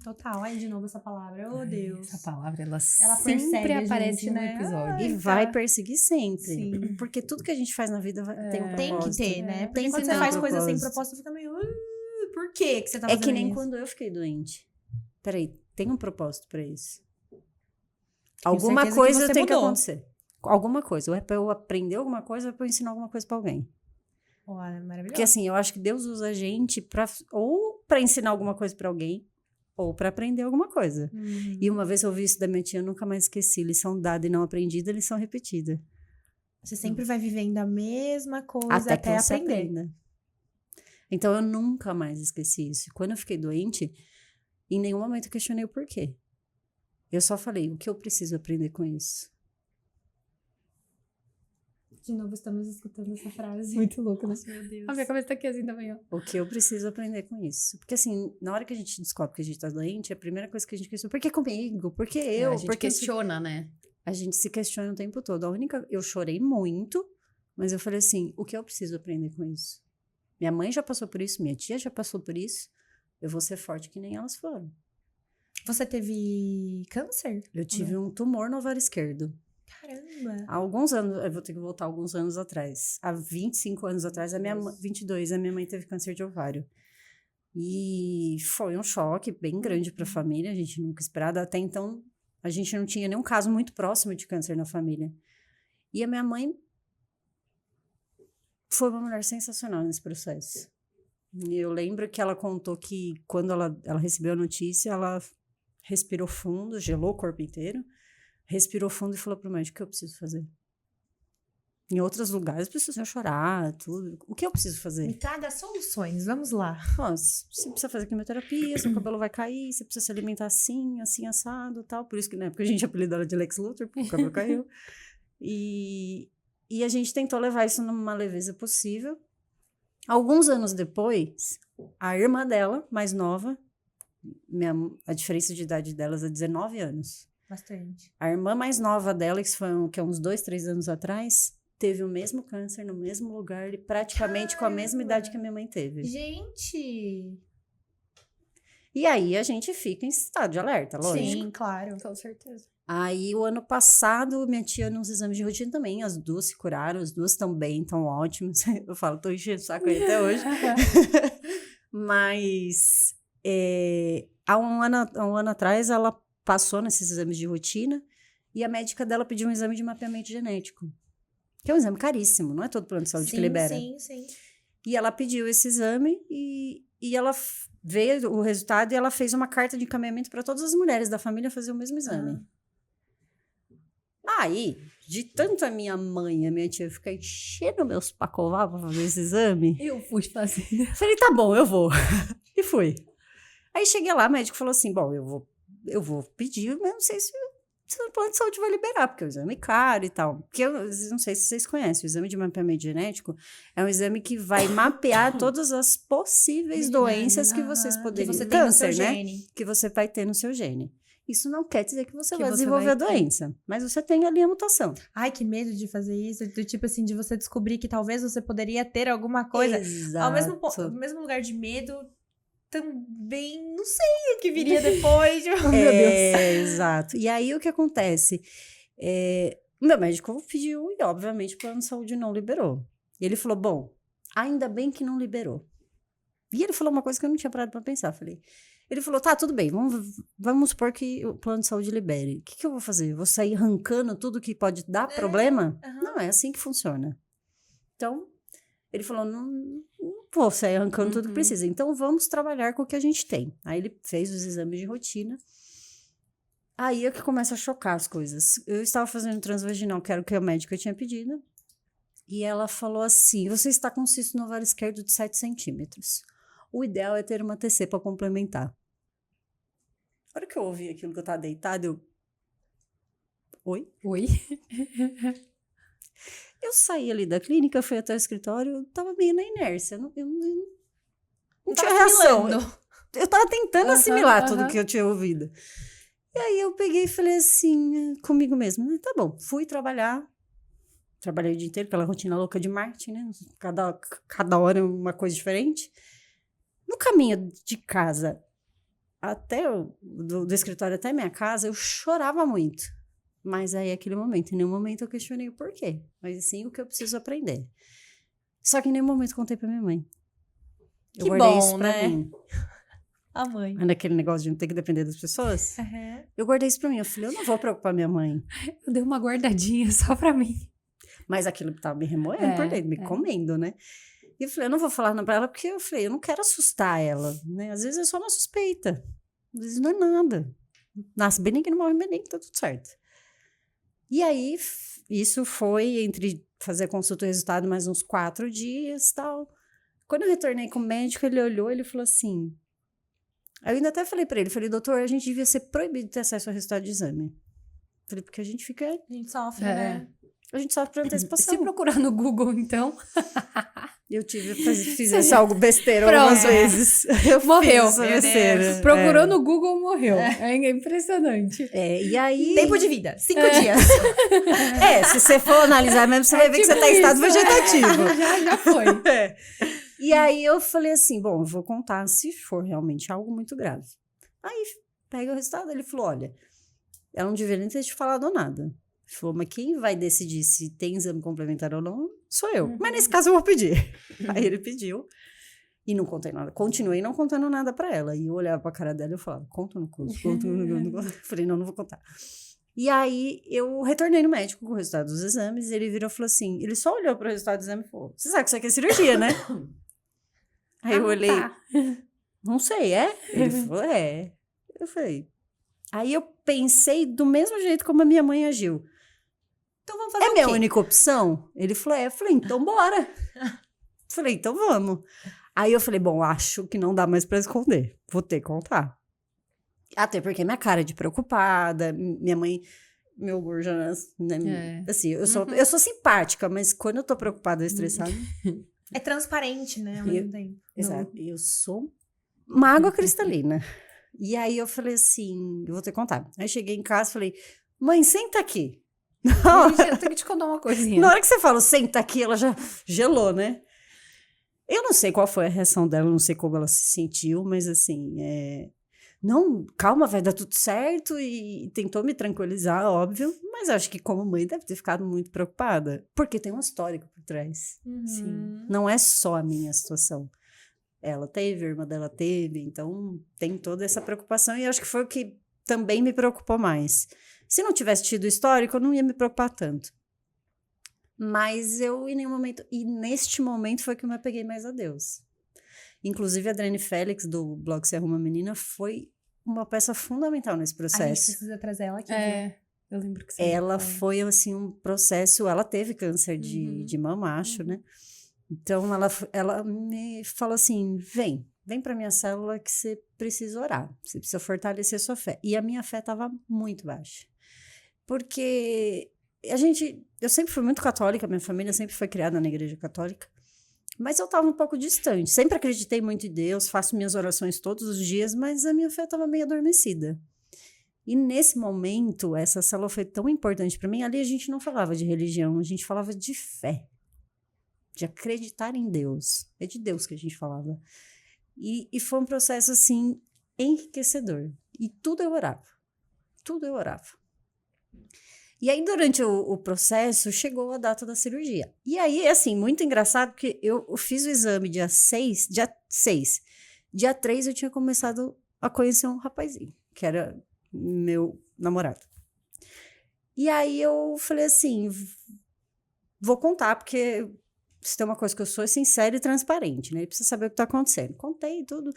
Total. Aí, de novo, essa palavra. Oh, Deus. Essa palavra, ela sempre aparece no episódio. E vai perseguir sempre. Sim. Porque tudo que a gente faz na vida tem um propósito. Tem que ter, né? Porque quando você faz coisas sem propósito, fica meio... por que você tá fazendo isso? É que nem quando eu fiquei doente. Peraí, tem um propósito pra isso. Alguma coisa tem que acontecer. Alguma coisa. Ou é pra eu aprender alguma coisa, ou é pra eu ensinar alguma coisa pra alguém. Maravilhoso. Porque assim, eu acho que Deus usa a gente ou pra ensinar alguma coisa pra alguém, ou pra aprender alguma coisa. E uma vez eu ouvi isso da minha tia, eu nunca mais esqueci. Lição dada e não aprendida, lição repetida. Você sempre vai vivendo a mesma coisa até aprender. Aprenda. Então, eu nunca mais esqueci isso. Quando eu fiquei doente, em nenhum momento eu questionei o porquê. Eu só falei, o que eu preciso aprender com isso? De novo, estamos escutando essa frase. Muito louco, né? Meu Deus. A minha cabeça tá aqui assim também, ó. O que eu preciso aprender com isso? Porque, assim, na hora que a gente descobre que a gente tá doente, a primeira coisa que a gente questiona, por que comigo? Por que eu? A gente Por que questiona, né? A gente se questiona o tempo todo. Eu chorei muito, mas eu falei assim, o que eu preciso aprender com isso? Minha mãe já passou por isso, minha tia já passou por isso, eu vou ser forte que nem elas foram. Você teve câncer? Eu tive um tumor no ovário esquerdo. Caramba. Há alguns anos, eu vou ter que voltar alguns anos atrás. Há 25 anos atrás, 22, a minha mãe teve câncer de ovário. E foi um choque bem grande para a família, a gente nunca esperava. Até então, a gente não tinha nenhum caso muito próximo de câncer na família. E a minha mãe foi uma mulher sensacional nesse processo. E eu lembro que ela contou que quando ela recebeu a notícia, ela respirou fundo, gelou o corpo inteiro, respirou fundo e falou pro médico: o que eu preciso fazer? Em outros lugares, precisam chorar, tudo. O que eu preciso fazer? Me traga soluções, vamos lá. Nossa, você precisa fazer quimioterapia, seu cabelo vai cair, você precisa se alimentar assim, assim, assado, tal. Por isso que na época a gente apelidou ela de Lex Luthor, porque o cabelo caiu. E a gente tentou levar isso numa leveza possível. Alguns anos depois, a irmã dela, mais nova, a diferença de idade delas é 19 anos. Bastante. A irmã mais nova dela, que é uns 2, 3 anos atrás, teve o mesmo câncer no mesmo lugar e praticamente com a mesma idade que a minha mãe teve. Gente! E aí a gente fica em estado de alerta, lógico. Sim, claro. Com certeza. Aí o ano passado, minha tia nos exames de rotina também, as duas se curaram, as duas estão bem, estão ótimas. Eu falo, tô enchendo o saco aí até hoje. Mas há um ano atrás ela passou nesses exames de rotina e a médica dela pediu um exame de mapeamento genético, que é um exame caríssimo, não é todo plano de saúde que libera. Sim. E ela pediu esse exame e ela veio o resultado e ela fez uma carta de encaminhamento para todas as mulheres da família fazer o mesmo exame. Aí, de tanto a minha mãe e a minha tia ficar enchendo meus pacová pra fazer esse exame, Eu fui fazer. falei, tá bom, eu vou. E fui. Aí cheguei lá, o médico falou assim, bom, eu vou pedir, mas não sei se o plano de saúde vai liberar, porque é um exame caro e tal. Porque eu não sei se vocês conhecem, o exame de mapeamento genético é um exame que vai mapear todas as possíveis doenças que vocês poderiam... Que você tem no seu né? gene. Que você vai ter no seu gene. Isso não quer dizer que você vai você desenvolver vai a doença, mas você tem ali a mutação. Ai, que medo de fazer isso. Do tipo assim, de você descobrir que talvez você poderia ter alguma coisa. Exato. Ao mesmo lugar de medo, também não sei o que viria depois. Meu Deus. Exato. E aí, o que acontece? O meu médico pediu e, obviamente, o plano de saúde não liberou. E ele falou, bom, ainda bem que não liberou. E ele falou uma coisa que eu não tinha parado para pensar. Ele falou, tá, tudo bem, vamos supor que o plano de saúde libere. O que eu vou fazer? Eu vou sair arrancando tudo que pode dar problema? Não é assim que funciona. Então, ele falou, não vou sair arrancando tudo que precisa. Então, vamos trabalhar com o que a gente tem. Aí ele fez os exames de rotina. Aí é que começa a chocar as coisas. Eu estava fazendo transvaginal, que era o que a médica tinha pedido. E ela falou assim, você está com um cisto no ovário esquerdo de 7 centímetros. O ideal é ter uma TC para complementar. A hora que eu ouvi aquilo que eu tava deitada, eu... Oi? Eu saí ali da clínica, fui até o escritório, eu tava meio na inércia. Eu não tinha reação. Eu tava tentando assimilar tudo que eu tinha ouvido. E aí eu peguei e falei assim, comigo mesma, tá bom, fui trabalhar. Trabalhei o dia inteiro, aquela rotina louca de marketing, né? Cada hora uma coisa diferente. No caminho de casa até do escritório até minha casa, eu chorava muito. Mas aí, aquele momento, em nenhum momento eu questionei o porquê. Mas sim o que eu preciso aprender. Só que em nenhum momento eu contei pra minha mãe. Eu guardei isso pra mim. A mãe. Naquele negócio de não ter que depender das pessoas. Eu guardei isso pra mim. Eu falei, eu não vou preocupar minha mãe. Eu dei uma guardadinha só pra mim. Mas aquilo que tava me remoendo por dentro, me comendo, né? E eu falei, eu não vou falar pra ela, porque eu falei, eu não quero assustar ela, né? Às vezes é só uma suspeita. Às vezes não é nada. Nasce benigno, morre benigno, tá tudo certo. E aí, isso foi entre fazer a consulta e o resultado mais uns 4 dias e tal. Quando eu retornei com o médico, ele olhou e ele falou assim... Aí eu ainda até falei pra ele, falei, doutor, a gente devia ser proibido de ter acesso ao resultado de exame. Falei, porque a gente fica... A gente sofre, né? A gente sofre por antecipação. Se procurar no Google, então... Eu fiz algo besteira algumas vezes. Morreu. Fiz essa besteira. Procurou no Google, morreu. É impressionante. E aí... Tempo de vida, 5 dias. Se você for analisar mesmo, você vai ver que você tá em estado vegetativo. Já foi. E aí eu falei assim, bom, eu vou contar se for realmente algo muito grave. Aí pega o resultado, ele falou, olha, ela não deveria ter te falado nada. Ele falou, mas quem vai decidir se tem exame complementar ou não sou eu. Mas nesse caso eu vou pedir. Aí ele pediu e não contei nada. Continuei não contando nada pra ela. E eu olhava pra cara dela e eu falava, conta no curso, conta no curso. Falei, não vou contar. E aí eu retornei no médico com o resultado dos exames. E ele virou e falou assim, ele só olhou pro resultado do exame e falou, você sabe que isso aqui é cirurgia, né? Aí eu olhei, não sei, é? Ele falou, é. Eu falei, aí eu pensei do mesmo jeito como a minha mãe agiu. Então vamos fazer o quê? É minha única opção? Ele falou, Eu falei, então bora. Falei, então vamos. Aí eu falei, bom, acho que não dá mais pra esconder. Vou ter que contar. Até porque minha cara de preocupada, minha mãe, meu gorja, né? Assim, eu sou simpática, mas quando eu tô preocupada ou estressada... É transparente, né? Ao mesmo tempo. Exato. Eu sou uma água cristalina. E aí eu falei assim, eu vou ter que contar. Aí cheguei em casa e falei, mãe, senta aqui. Gente, eu tenho que te contar uma coisinha. Na hora que você fala, senta aqui, ela já gelou, né? Eu não sei qual foi a reação dela, não sei como ela se sentiu, mas assim, não, calma, vai dar tudo certo, e tentou me tranquilizar, óbvio, mas acho que como mãe deve ter ficado muito preocupada, porque tem um histórico por trás. Sim. Não é só a minha situação. Ela teve, a irmã dela teve, então tem toda essa preocupação, e acho que foi o que também me preocupou mais. Se não tivesse tido histórico, eu não ia me preocupar tanto. Mas eu, em nenhum momento... E neste momento foi que eu me apeguei mais a Deus. Inclusive, a Adriane Félix, do blog Se Arruma Menina, foi uma peça fundamental nesse processo. A gente precisa trazer ela aqui. Eu lembro que você ela foi, assim, um processo... Ela teve câncer de mama, acho, né? Então, ela me falou assim, vem pra minha célula que você precisa orar. Você precisa fortalecer sua fé. E a minha fé estava muito baixa. Porque eu sempre fui muito católica, minha família sempre foi criada na igreja católica, mas eu estava um pouco distante. Sempre acreditei muito em Deus, faço minhas orações todos os dias, mas a minha fé estava meio adormecida. E nesse momento, essa célula foi tão importante para mim. Ali a gente não falava de religião, a gente falava de fé, de acreditar em Deus. É de Deus que a gente falava. E foi um processo, assim, enriquecedor. E tudo eu orava. Tudo eu orava. E aí, durante o processo, chegou a data da cirurgia. E aí, assim, muito engraçado, porque eu fiz o exame dia 6. Dia 3, eu tinha começado a conhecer um rapazinho, que era meu namorado. E aí, eu falei assim, vou contar, porque se tem uma coisa que eu sou, é sincera e transparente, né? Ele precisa saber o que tá acontecendo. Contei tudo.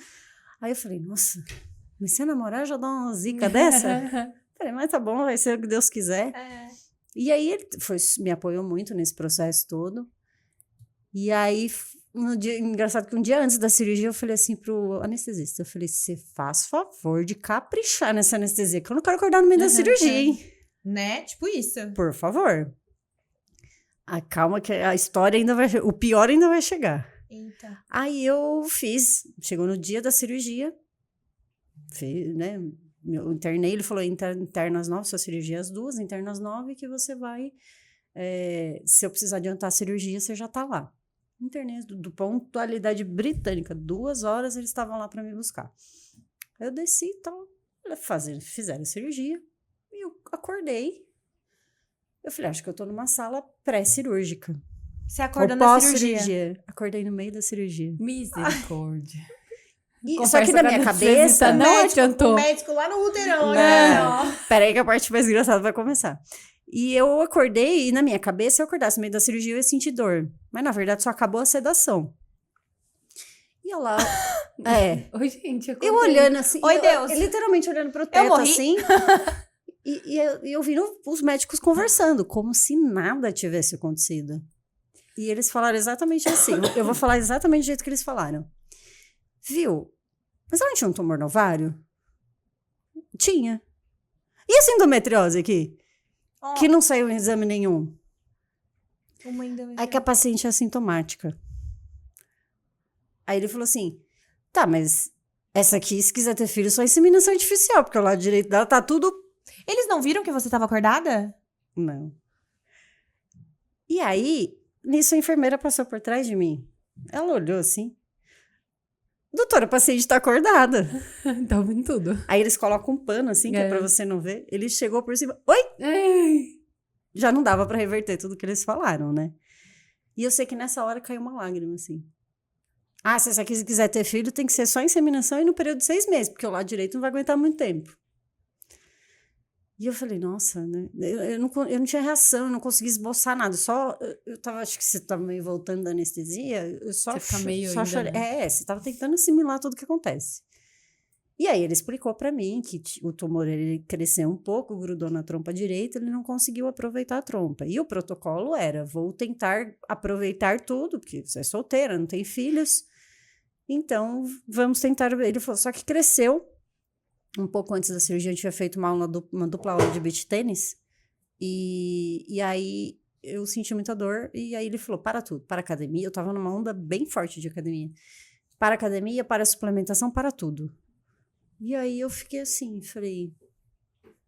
Aí, eu falei, nossa, mas se eu namorar, já dá uma zica dessa? Falei, mas tá bom, vai ser o que Deus quiser. E aí, ele me apoiou muito nesse processo todo. E aí, engraçado que um dia antes da cirurgia, eu falei assim pro anestesista, eu falei, você faz favor de caprichar nessa anestesia, que eu não quero acordar no meio da cirurgia, hein? Né? Tipo isso. Por favor. Calma que a história ainda vai... O pior ainda vai chegar. Eita. Aí eu chegou no dia da cirurgia, né? Eu internei, ele falou, interna às 9, sua cirurgia às 2, interna às 9, que você vai, se eu precisar adiantar a cirurgia, você já tá lá. Internei do pontualidade britânica, 2 horas eles estavam lá para me buscar. Eu desci e tal, fizeram a cirurgia, e eu acordei. Eu falei, acho que eu tô numa sala pré-cirúrgica. Você acordou na cirurgia? Acordei no meio da cirurgia. Misericórdia. Só que na minha cabeça... Não adiantou. O médico lá no úterão. Peraí que a parte mais engraçada vai começar. E eu acordei, e na minha cabeça, se eu acordasse no meio da cirurgia, eu ia sentir dor. Mas, na verdade, só acabou a sedação. E eu lá... Oi, gente, eu olhando assim... Oi, Deus. Eu literalmente olhando pro teto, assim... E eu vi os médicos conversando, como se nada tivesse acontecido. E eles falaram exatamente assim. Eu vou falar exatamente do jeito que eles falaram. Viu? Mas ela não tinha um tumor no ovário? Tinha. E essa endometriose aqui? Que não saiu em exame nenhum? Aí que a paciente é assintomática. Aí ele falou assim, tá, mas essa aqui, se quiser ter filho, só inseminação artificial, porque o lado direito dela tá tudo... Eles não viram que você tava acordada? Não. E aí, nisso a enfermeira passou por trás de mim. Ela olhou assim. Doutora, a paciente tá acordada. Tá ouvindo tudo. Aí eles colocam um pano assim, que é pra você não ver. Ele chegou por cima. Oi! Já não dava pra reverter tudo que eles falaram, né? E eu sei que nessa hora caiu uma lágrima, assim. Ah, se essa aqui quiser ter filho, tem que ser só inseminação e no período de 6 meses, porque o lado direito não vai aguentar muito tempo. E eu falei, nossa, né? Eu não tinha reação, eu não consegui esboçar nada. Só, eu tava, acho que você tava meio voltando da anestesia, eu só... Você fica meio só ainda, chorei. né? Você tava tentando assimilar tudo que acontece. E aí ele explicou pra mim que o tumor, ele cresceu um pouco, grudou na trompa direita, ele não conseguiu aproveitar a trompa. E o protocolo era, vou tentar aproveitar tudo, porque você é solteira, não tem filhos, então vamos tentar... Ele falou, só que cresceu. Um pouco antes da cirurgia, a gente tinha feito uma dupla aula de beach tênis. E aí, eu senti muita dor. E aí, ele falou, para tudo. Para academia. Eu tava numa onda bem forte de academia. Para academia, para suplementação, para tudo. E aí, eu fiquei assim, falei...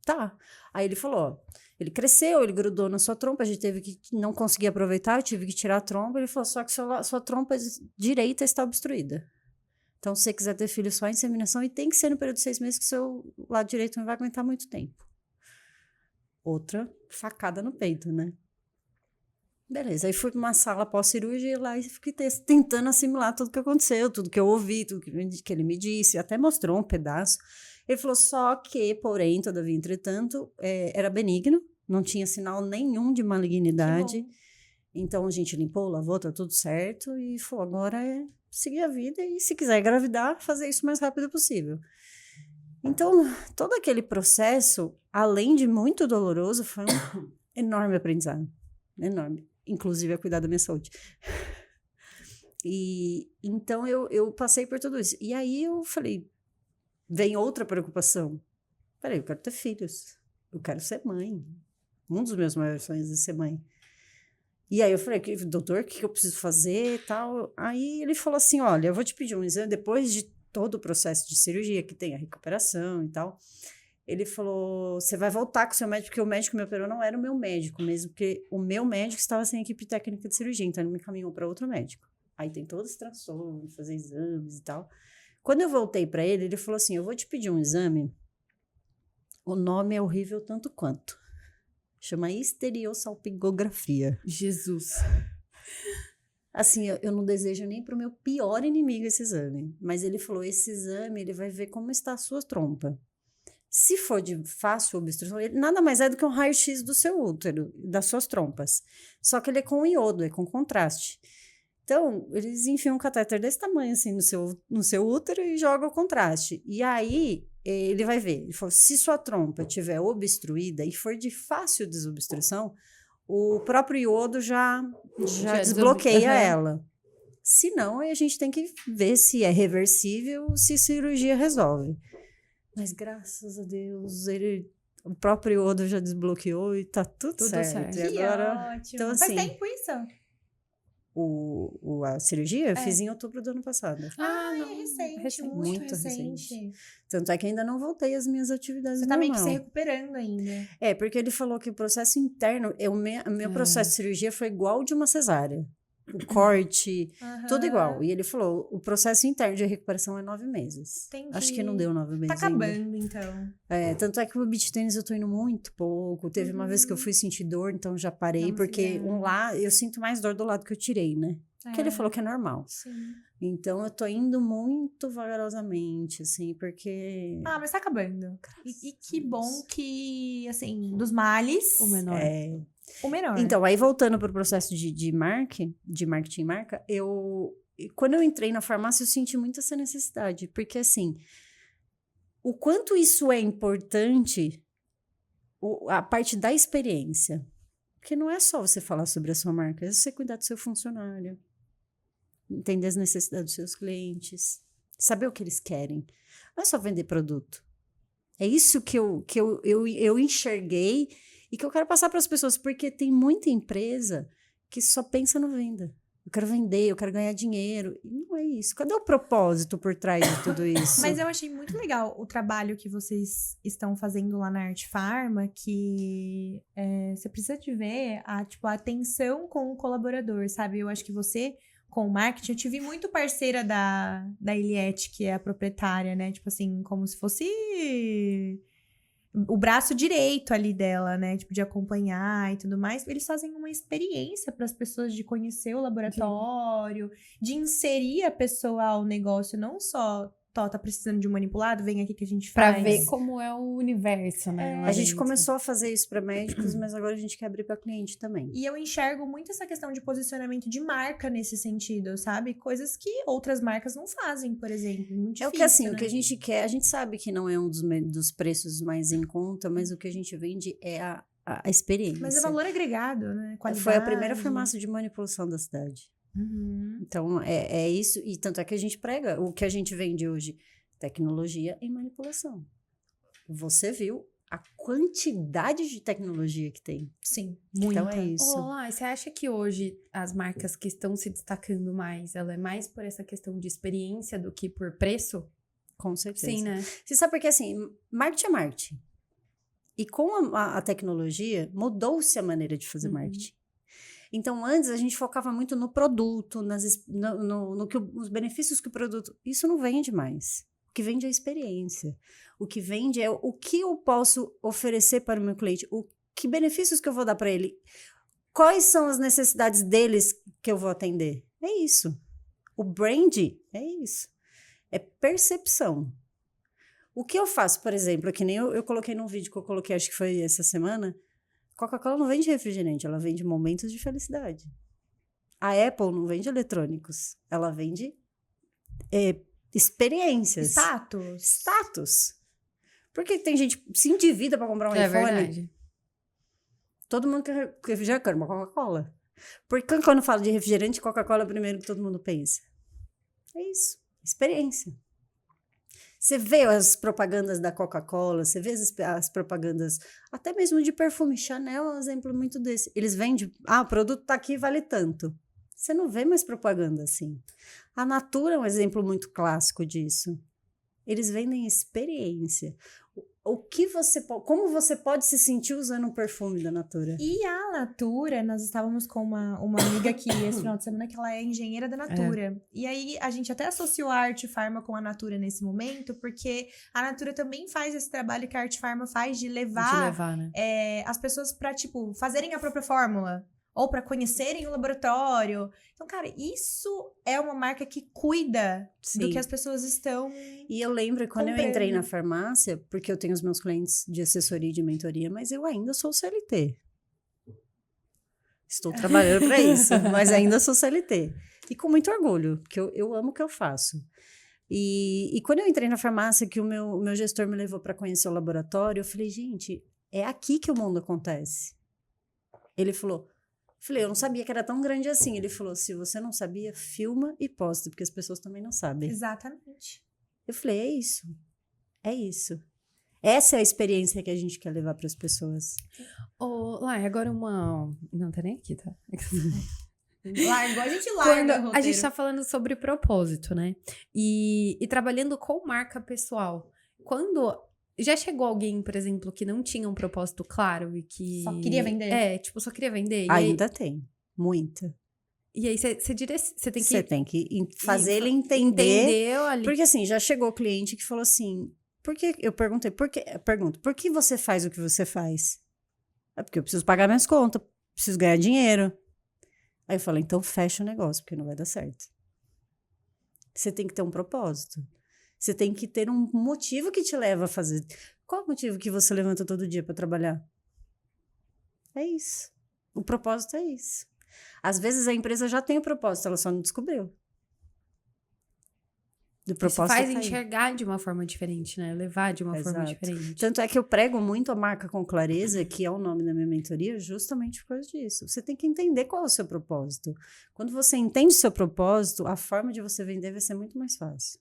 Tá. Aí, ele falou, ó... Ele cresceu, ele grudou na sua trompa. A gente teve que... Não conseguir aproveitar, eu tive que tirar a trompa. Ele falou, só que sua trompa direita está obstruída. Então, se você quiser ter filho, só inseminação, e tem que ser no período de 6 meses, que o seu lado direito não vai aguentar muito tempo. Outra facada no peito, né? Beleza, aí fui para uma sala pós-cirurgia lá e fiquei tentando assimilar tudo que aconteceu, tudo que eu ouvi, tudo que ele me disse, até mostrou um pedaço. Ele falou só que, porém, todavia, entretanto, era benigno, não tinha sinal nenhum de malignidade. Então, a gente limpou, lavou, tá tudo certo, e falou, agora é seguir a vida e, se quiser engravidar, fazer isso o mais rápido possível. Então, todo aquele processo, além de muito doloroso, foi um enorme aprendizado. Enorme. Inclusive, a cuidar da minha saúde. E, então, eu passei por tudo isso. E aí, eu falei, vem outra preocupação. Peraí, eu quero ter filhos. Eu quero ser mãe. Um dos meus maiores sonhos é ser mãe. E aí eu falei, doutor, o que eu preciso fazer e tal? Aí ele falou assim, olha, eu vou te pedir um exame, depois de todo o processo de cirurgia, que tem a recuperação e tal, ele falou, você vai voltar com o seu médico, porque o médico que me operou não era o meu médico mesmo, porque o meu médico estava sem equipe técnica de cirurgia, então ele me encaminhou para outro médico. Aí tem todo esse transtorno, fazer exames e tal. Quando eu voltei para ele, ele falou assim, eu vou te pedir um exame, o nome é horrível tanto quanto. Chama histeriosalpingografia. Jesus. Assim, eu não desejo nem pro meu pior inimigo esse exame. Mas ele falou, esse exame, ele vai ver como está a sua trompa. Se for de fácil obstrução, ele nada mais é do que um raio-x do seu útero, das suas trompas. Só que ele é com iodo, é com contraste. Então, eles enfiam um catéter desse tamanho, assim, no seu útero e jogam o contraste. E aí... ele vai ver, ele falou, se sua trompa estiver obstruída e for de fácil desobstrução, o próprio iodo já desbloqueia ela. Se não, aí a gente tem que ver se é reversível, se cirurgia resolve. Mas graças a Deus, o próprio iodo já desbloqueou e tá tudo certo. E que agora, ótimo. então, assim, faz tempo isso? A cirurgia eu fiz em outubro do ano passado. É recente, muito recente. Tanto é que ainda não voltei às minhas atividades Você tá meio que normal. se recuperando ainda. É, porque ele falou que o processo interno, o meu processo de cirurgia foi igual ao de uma cesárea. O corte, tudo igual. E ele falou, o processo interno de recuperação é 9 meses. Entendi. Acho que não deu 9 meses Tá acabando, ainda. então. Tanto é que o beach tênis eu tô indo muito pouco. Teve uma vez que eu fui sentir dor, então já parei. Porque eu sinto mais dor do lado que eu tirei, né? Que ele falou que é normal. Sim. Então, eu tô indo muito vagarosamente, assim, porque... mas tá acabando. E que bom que, assim, dos males... O menor. O menor. Então, aí voltando pro processo de marketing e marca, quando eu entrei na farmácia, eu senti muito essa necessidade. Porque, assim, o quanto isso é importante, a parte da experiência. Porque não é só você falar sobre a sua marca, é você cuidar do seu funcionário, entender as necessidades dos seus clientes, saber o que eles querem. Não é só vender produto. É isso que eu enxerguei e que eu quero passar para as pessoas, porque tem muita empresa que só pensa na venda. Eu quero vender, eu quero ganhar dinheiro. E não é isso. Cadê o propósito por trás de tudo isso? Mas eu achei muito legal o trabalho que vocês estão fazendo lá na Arte Pharma, que você precisa de ver a atenção com o colaborador, sabe? Eu acho que você, com o marketing, eu te vi muito parceira da Eliette, que é a proprietária, né? Tipo assim, como se fosse o braço direito ali dela, né? Tipo, de acompanhar e tudo mais. Eles fazem uma experiência para as pessoas de conhecer o laboratório, de inserir a pessoa ao negócio, não só, tá precisando de um manipulado, vem aqui que a gente faz. Pra ver como é o universo, né? A gente começou a fazer isso para médicos, mas agora a gente quer abrir para cliente também. E eu enxergo muito essa questão de posicionamento de marca nesse sentido, sabe? Coisas que outras marcas não fazem, por exemplo. Muito difícil, o que assim, né? o que a gente quer, a gente sabe que não é um dos preços mais em conta, mas o que a gente vende é a experiência. Mas é valor agregado, né? Qualidade. Foi a primeira farmácia de manipulação da cidade. Uhum. Então, é isso. E tanto é que a gente prega o que a gente vende hoje. Tecnologia e manipulação. Você viu a quantidade de tecnologia que tem. Sim, muita. Então, é isso. Olá, você acha que hoje as marcas que estão se destacando mais, ela é mais por essa questão de experiência do que por preço? Com certeza. Sim, né? Você sabe porque, assim, marketing é marketing. E com a tecnologia, mudou-se a maneira de fazer marketing. Então, antes, a gente focava muito no produto, os benefícios que o produto... Isso não vende mais. O que vende é a experiência. O que vende é o que eu posso oferecer para o meu cliente. Que benefícios que eu vou dar para ele. Quais são as necessidades deles que eu vou atender. É isso. O brand é isso. É percepção. O que eu faço, por exemplo, que nem eu coloquei num vídeo que eu coloquei, acho que foi essa semana... Coca-Cola não vende refrigerante, ela vende momentos de felicidade. A Apple não vende eletrônicos, ela vende experiências. Status. Porque tem gente que se endivida para comprar um iPhone. Verdade. Todo mundo já quer uma Coca-Cola. Porque quando fala de refrigerante, Coca-Cola é o primeiro que todo mundo pensa. É isso, experiência. Você vê as propagandas da Coca-Cola, você vê as propagandas, até mesmo de perfume. Chanel é um exemplo muito desse. Eles vendem, o produto tá aqui, vale tanto. Você não vê mais propaganda assim. A Natura é um exemplo muito clássico disso. Eles vendem experiência. Como você pode se sentir usando um perfume da Natura? E a Natura, nós estávamos com uma amiga aqui esse final de semana, que ela é engenheira da Natura. E aí, a gente até associou a Arte Pharma com a Natura nesse momento, porque a Natura também faz esse trabalho que a Arte Pharma faz de levar né? As pessoas para, fazerem a própria fórmula. Ou para conhecerem o laboratório. Então, cara, isso é uma marca que cuida do que as pessoas estão E eu lembro quando comprando. eu entrei na farmácia, porque eu tenho os meus clientes de assessoria e de mentoria, mas eu ainda sou CLT. Estou trabalhando para isso, mas ainda sou CLT. E com muito orgulho, porque eu amo o que eu faço. E quando eu entrei na farmácia, que o meu gestor me levou para conhecer o laboratório, eu falei, gente, é aqui que o mundo acontece. Ele falou... Falei, eu não sabia que era tão grande assim. Ele falou, se você não sabia, filma e posta, porque as pessoas também não sabem. Exatamente. Eu falei, é isso. É isso. Essa é a experiência que a gente quer levar para as pessoas. Lai, agora uma... Não, tá nem aqui, tá? Largou, a gente larga o roteiro. A gente tá falando sobre propósito, né? E trabalhando com marca pessoal. Quando... Já chegou alguém, por exemplo, que não tinha um propósito claro e que... Só queria vender. só queria vender. E Ainda tem. Muita. E aí você tem que... Você tem que fazer ele entender. Entendeu ali. Porque assim, já chegou cliente que falou assim... Eu perguntei, por que você faz o que você faz? É porque eu preciso pagar minhas contas, preciso ganhar dinheiro. Aí eu falei, então fecha o negócio, porque não vai dar certo. Você tem que ter um propósito. Você tem que ter um motivo que te leva a fazer. Qual é o motivo que você levanta todo dia para trabalhar? É isso. O propósito é isso. Às vezes a empresa já tem o propósito, ela só não descobriu. Isso faz enxergar de uma forma diferente, né? Levar de uma forma diferente. Tanto é que eu prego muito a marca com clareza, que é o nome da minha mentoria, justamente por causa disso. Você tem que entender qual é o seu propósito. Quando você entende o seu propósito, a forma de você vender vai ser muito mais fácil.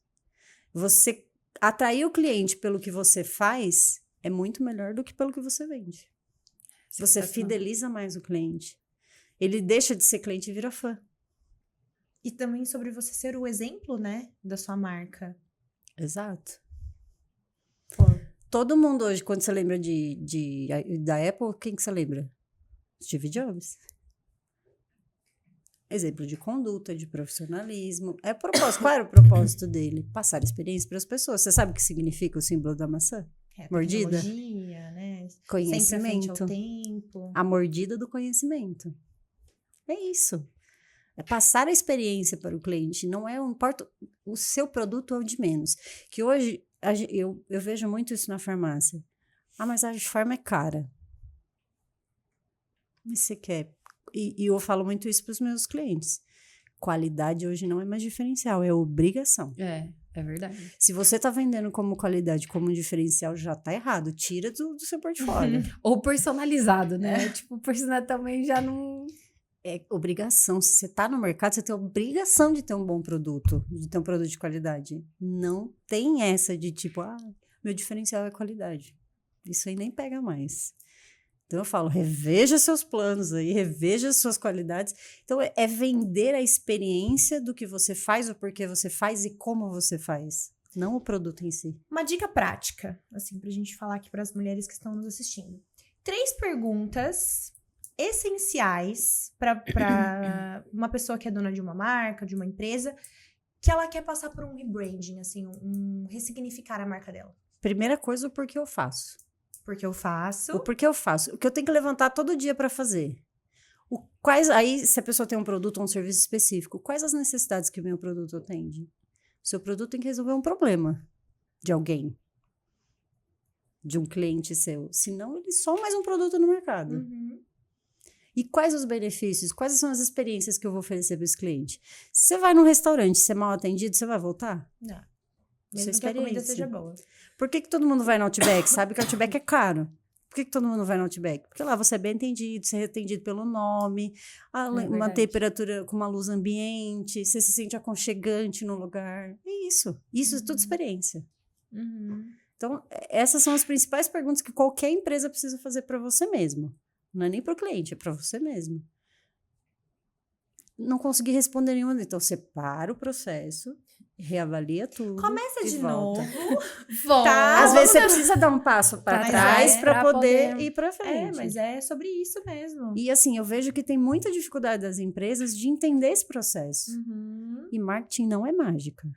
Você atrair o cliente pelo que você faz é muito melhor do que pelo que você vende. Você fideliza mais o cliente. Ele deixa de ser cliente e vira fã. E também sobre você ser o exemplo, né, da sua marca. Exato. Pô. Todo mundo hoje, quando você lembra da Apple, quem que você lembra? Steve Jobs. Exemplo de conduta, de profissionalismo. É o propósito. Qual era o propósito dele? Passar experiência para as pessoas. Você sabe o que significa o símbolo da maçã? Mordida? Tecnologia, né? Conhecimento. Sempre à frente ao tempo. A mordida do conhecimento. É isso. É passar a experiência para o cliente. Não importa, o seu produto é o de menos. Que hoje, eu vejo muito isso na farmácia. Mas a forma é cara. Mas você quer... E eu falo muito isso para os meus clientes. Qualidade hoje não é mais diferencial, é obrigação. É verdade. Se você está vendendo como qualidade, como diferencial, já está errado. Tira do seu portfólio. Ou personalizado, né? Tipo, personalizado também já não... É obrigação. Se você está no mercado, você tem a obrigação de ter um bom produto, de ter um produto de qualidade. Não tem essa de tipo, meu diferencial é qualidade. Isso aí nem pega mais. Então eu falo, reveja seus planos aí, reveja suas qualidades. Então é vender a experiência do que você faz, o porquê você faz e como você faz, não o produto em si. Uma dica prática, assim, pra gente falar aqui para as mulheres que estão nos assistindo. 3 perguntas essenciais para uma pessoa que é dona de uma marca, de uma empresa, que ela quer passar por um rebranding, assim, ressignificar a marca dela. Primeira coisa, o porquê eu faço. Porque eu faço. O porquê eu faço. O que eu tenho que levantar todo dia para fazer. Aí, se a pessoa tem um produto ou um serviço específico, quais as necessidades que o meu produto atende? O seu produto tem que resolver um problema de alguém. De um cliente seu. Senão, ele é só mais um produto no mercado. Uhum. E quais os benefícios? Quais são as experiências que eu vou oferecer para esse cliente? Se você vai num restaurante e ser mal atendido, você vai voltar? Não. Mesmo que a comida seja boa. Por que todo mundo vai no Outback? Sabe que o Outback é caro. Por que todo mundo vai no Outback? Porque lá você é bem atendido, você é atendido pelo nome, uma temperatura com uma luz ambiente, você se sente aconchegante no lugar. É isso. Isso é tudo experiência. Uhum. Então, essas são as principais perguntas que qualquer empresa precisa fazer para você mesmo. Não é nem para o cliente, é para você mesmo. Não consegui responder nenhuma. Então, você para o processo, reavalia tudo. Começa de volta. novo. Tá. Às vezes você precisa dar um passo para trás para poder ir para frente. Mas é sobre isso mesmo. E assim, eu vejo que tem muita dificuldade das empresas de entender esse processo. Uhum. E marketing não é mágica.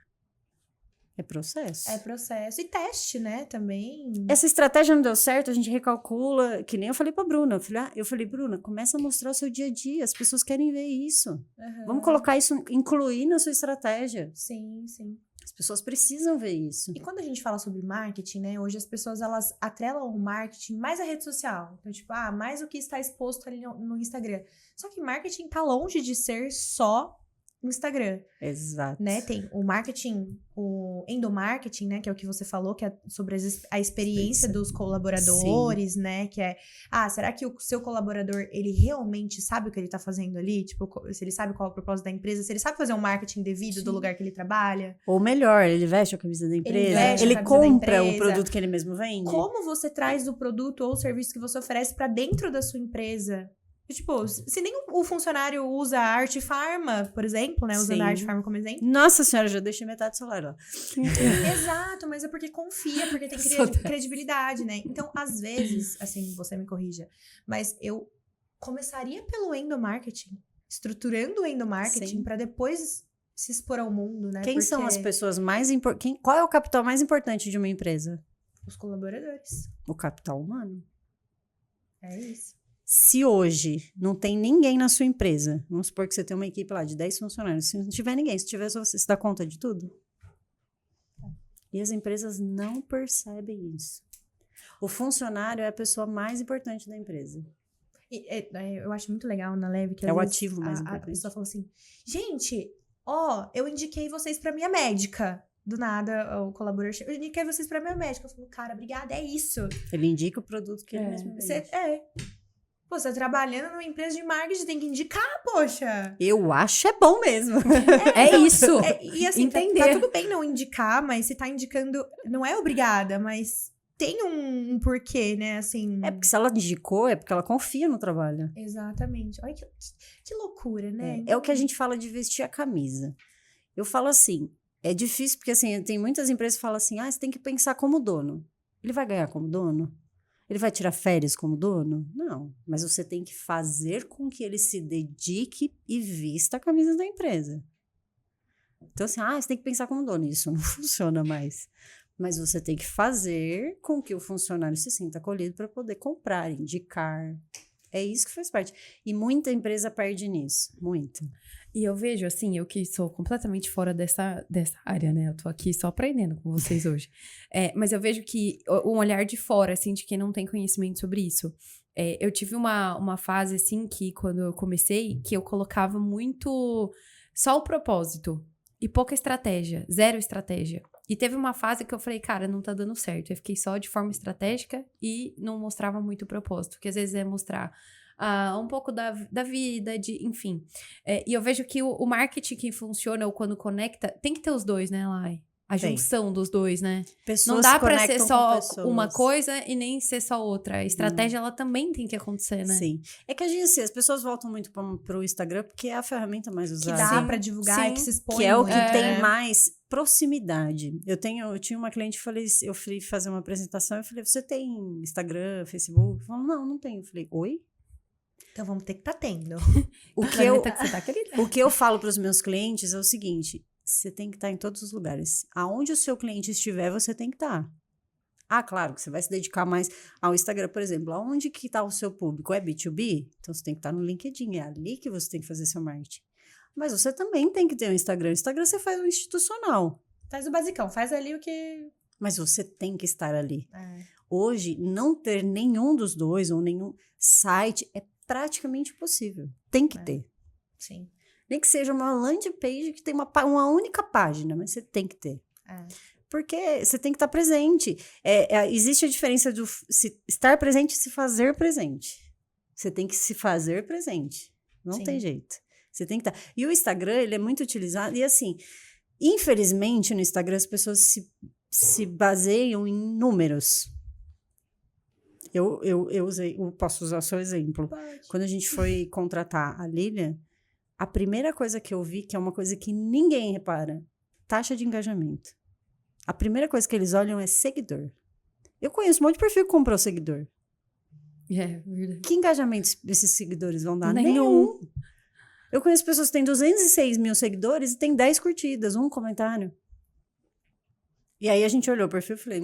É processo. É processo. E teste, né, também. Essa estratégia não deu certo, a gente recalcula, que nem eu falei pra Bruna. Eu falei, Bruna, começa a mostrar o seu dia a dia. As pessoas querem ver isso. Uhum. Vamos colocar isso, incluir na sua estratégia. Sim, sim. As pessoas precisam ver isso. E quando a gente fala sobre marketing, né, hoje as pessoas, elas atrelam o marketing mais à rede social. Então, tipo, mais o que está exposto ali no Instagram. Só que marketing tá longe de ser só no Instagram. Exato. Né? Tem o marketing, o endomarketing, né? Que é o que você falou, que é sobre a experiência dos colaboradores, sim, né? Que é, será que o seu colaborador, ele realmente sabe o que ele tá fazendo ali? Tipo, se ele sabe qual é o propósito da empresa, se ele sabe fazer um marketing devido, sim, do lugar que ele trabalha. Ou melhor, ele veste a camisa da empresa, ele compra o produto que ele mesmo vende. Como você traz o produto ou o serviço que você oferece pra dentro da sua empresa? Tipo, se nem o funcionário usa a Arte Pharma, por exemplo, né? Usando a Arte Pharma como exemplo. Nossa senhora, já deixei metade do salário lá. Exato, mas é porque confia, porque tem credibilidade, né? Então, às vezes, assim, você me corrija, mas eu começaria pelo endomarketing, estruturando o endomarketing para depois se expor ao mundo, né? Quem são as pessoas mais importantes? Qual é o capital mais importante de uma empresa? Os colaboradores. O capital humano. É isso. Se hoje não tem ninguém na sua empresa, vamos supor que você tem uma equipe lá de 10 funcionários, se não tiver ninguém, se tiver só você dá conta de tudo? E as empresas não percebem isso. O funcionário é a pessoa mais importante da empresa. Eu acho muito legal na Leve que é o ativo mais importante. A pessoa fala assim, gente, eu indiquei vocês pra minha médica. Do nada, o colaborador chega, eu indiquei vocês pra minha médica. Eu falo, cara, obrigada, é isso. Ele indica o produto que ele mesmo vende. Pô, você tá trabalhando numa empresa de marketing, tem que indicar, poxa. Eu acho bom mesmo. É isso. E assim, tá tudo bem não indicar, mas se tá indicando, não é obrigada, mas tem um porquê, né? Assim. É porque se ela indicou, é porque ela confia no trabalho. Exatamente. Olha que loucura, né? É o que a gente fala de vestir a camisa. Eu falo assim, é difícil porque assim, tem muitas empresas que falam assim, você tem que pensar como dono. Ele vai ganhar como dono? Ele vai tirar férias como dono? Não, mas você tem que fazer com que ele se dedique e vista a camisa da empresa. Então assim, você tem que pensar como dono. Isso não funciona mais. Mas você tem que fazer com que o funcionário se sinta acolhido para poder comprar, indicar. É isso que faz parte. E muita empresa perde nisso. Muita. E eu vejo, assim, eu que sou completamente fora dessa área, né? Eu tô aqui só aprendendo com vocês hoje. Mas eu vejo que um olhar de fora, assim, de quem não tem conhecimento sobre isso. Eu tive uma fase, assim, que quando eu comecei, que eu colocava muito só o propósito e pouca estratégia, zero estratégia. E teve uma fase que eu falei, cara, não tá dando certo. Eu fiquei só de forma estratégica e não mostrava muito o propósito. Porque às vezes é mostrar um pouco da vida, enfim. E eu vejo que o marketing que funciona ou quando conecta, tem que ter os dois, né, Lai? A junção dos dois, né? Pessoas não dá pra ser só uma coisa e nem ser só outra. A estratégia, ela também tem que acontecer, né? Sim. É que a gente, assim, as pessoas voltam muito pro Instagram porque é a ferramenta mais usada. Que dá pra divulgar e que se expõe. Que é o que muito, tem mais proximidade. Eu tinha uma cliente, eu fui fazer uma apresentação, eu falei, você tem Instagram, Facebook? Ela falou, não tenho. Eu falei, oi? Então vamos ter que tá tendo. O que eu falo para os meus clientes é o seguinte, você tem que estar em todos os lugares. Aonde o seu cliente estiver, você tem que estar. Claro que você vai se dedicar mais ao Instagram, por exemplo. Aonde que está o seu público? É B2B? Então você tem que estar no LinkedIn. É ali que você tem que fazer seu marketing. Mas você também tem que ter um Instagram. O Instagram você faz o institucional. Faz o basicão, faz ali o que... Mas você tem que estar ali. Hoje, não ter nenhum dos dois ou nenhum site é praticamente impossível. Tem que ter. Sim. Nem que seja uma landing page que tem uma única página, mas você tem que ter. Porque você tem que estar presente. Existe a diferença do estar presente e se fazer presente. Você tem que se fazer presente. Não tem jeito. Você tem que estar. E o Instagram, ele é muito utilizado. E assim, infelizmente, no Instagram, as pessoas se baseiam em números. Eu posso usar o seu exemplo. Pode. Quando a gente foi contratar a Lilian, a primeira coisa que eu vi, que é uma coisa que ninguém repara, taxa de engajamento. A primeira coisa que eles olham é seguidor. Eu conheço um monte de perfil que comprou seguidor. Verdade. Que engajamento esses seguidores vão dar? Nenhum. Eu conheço pessoas que têm 206 mil seguidores e tem 10 curtidas, um comentário. E aí a gente olhou o perfil e falei,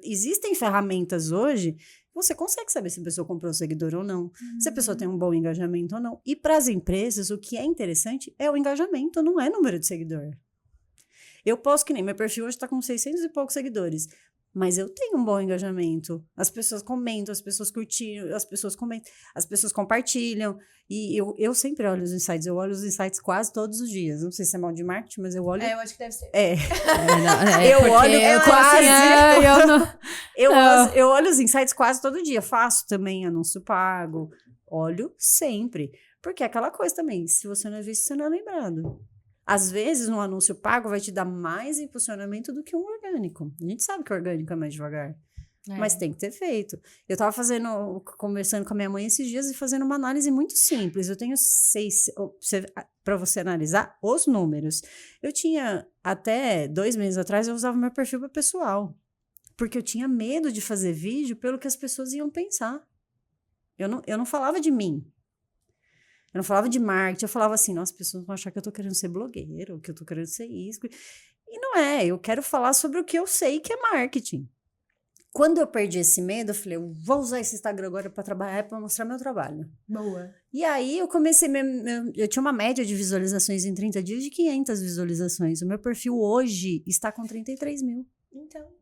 existem ferramentas hoje, você consegue saber se a pessoa comprou um seguidor ou não, se a pessoa tem um bom engajamento ou não. E para as empresas, o que é interessante é o engajamento, não é número de seguidor. Eu posso que nem, meu perfil hoje está com 600 e poucos seguidores, mas eu tenho um bom engajamento. As pessoas comentam, as pessoas curtiram, as pessoas comentam, as pessoas compartilham. E eu sempre olho os insights. Eu olho os insights quase todos os dias. Não sei se é mal de marketing, mas eu olho... eu acho que deve ser. Eu olho quase... Eu olho os insights quase todo dia. Faço também anúncio pago. Olho sempre. Porque é aquela coisa também. Se você não é visto, você não é lembrado. Às vezes, um anúncio pago vai te dar mais impulsionamento do que um orgânico. A gente sabe que o orgânico é mais devagar. Mas tem que ter feito. Eu estava conversando com a minha mãe esses dias e fazendo uma análise muito simples. Eu tenho 6, para você analisar os números. Eu tinha, até 2 meses atrás, eu usava meu perfil para pessoal. Porque eu tinha medo de fazer vídeo pelo que as pessoas iam pensar. Eu não falava de mim. Eu não falava de marketing, eu falava assim, nossa, as pessoas vão achar que eu tô querendo ser blogueiro, que eu tô querendo ser isso. E não é, eu quero falar sobre o que eu sei que é marketing. Quando eu perdi esse medo, eu falei, eu vou usar esse Instagram agora para trabalhar, para mostrar meu trabalho. Boa. E aí eu comecei, eu tinha uma média de visualizações em 30 dias de 500 visualizações. O meu perfil hoje está com 33 mil. Então...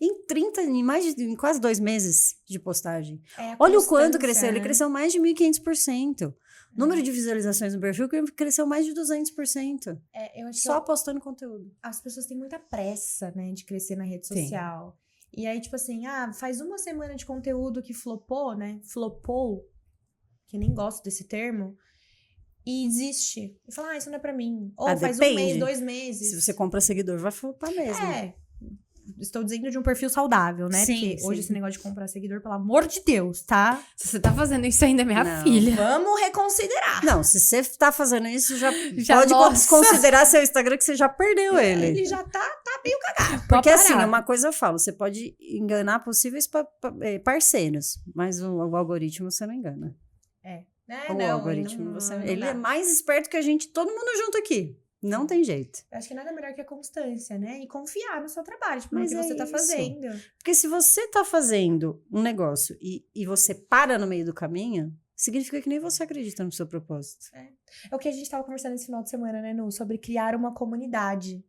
Em quase 2 meses de postagem. Olha o quanto cresceu, ele cresceu mais de 1.500%. Número de visualizações no perfil cresceu mais de 200%. Eu acho só postando conteúdo. As pessoas têm muita pressa, né, de crescer na rede social. E aí, tipo assim, faz uma semana de conteúdo que flopou, né? Flopou, que nem gosto desse termo, e desiste. E fala, isso não é pra mim. Ou faz depende. 1 mês, 2 meses. Se você compra seguidor, vai flopar mesmo. estou dizendo de um perfil saudável, né? Sim, Porque sim. hoje esse negócio de comprar seguidor, pelo amor de Deus, tá? Se você tá fazendo isso ainda, é minha Não. filha. Vamos reconsiderar. Não, se você tá fazendo isso, já pode nossa. considerar seu Instagram que você já perdeu ele. Ele já tá meio cagado. Porque Pode assim, parar. uma coisa eu falo, você pode enganar possíveis parceiros, mas o algoritmo você não engana. O algoritmo, ele é mais esperto que a gente, todo mundo junto aqui. Não tem jeito. Eu acho que nada melhor que a constância, né? E confiar no seu trabalho, tipo, no Mas que é você tá isso. fazendo. Porque se você tá fazendo um negócio e você para no meio do caminho, significa que nem você acredita no seu propósito. É o que a gente tava conversando esse final de semana, né, Nu? Sobre criar uma comunidade.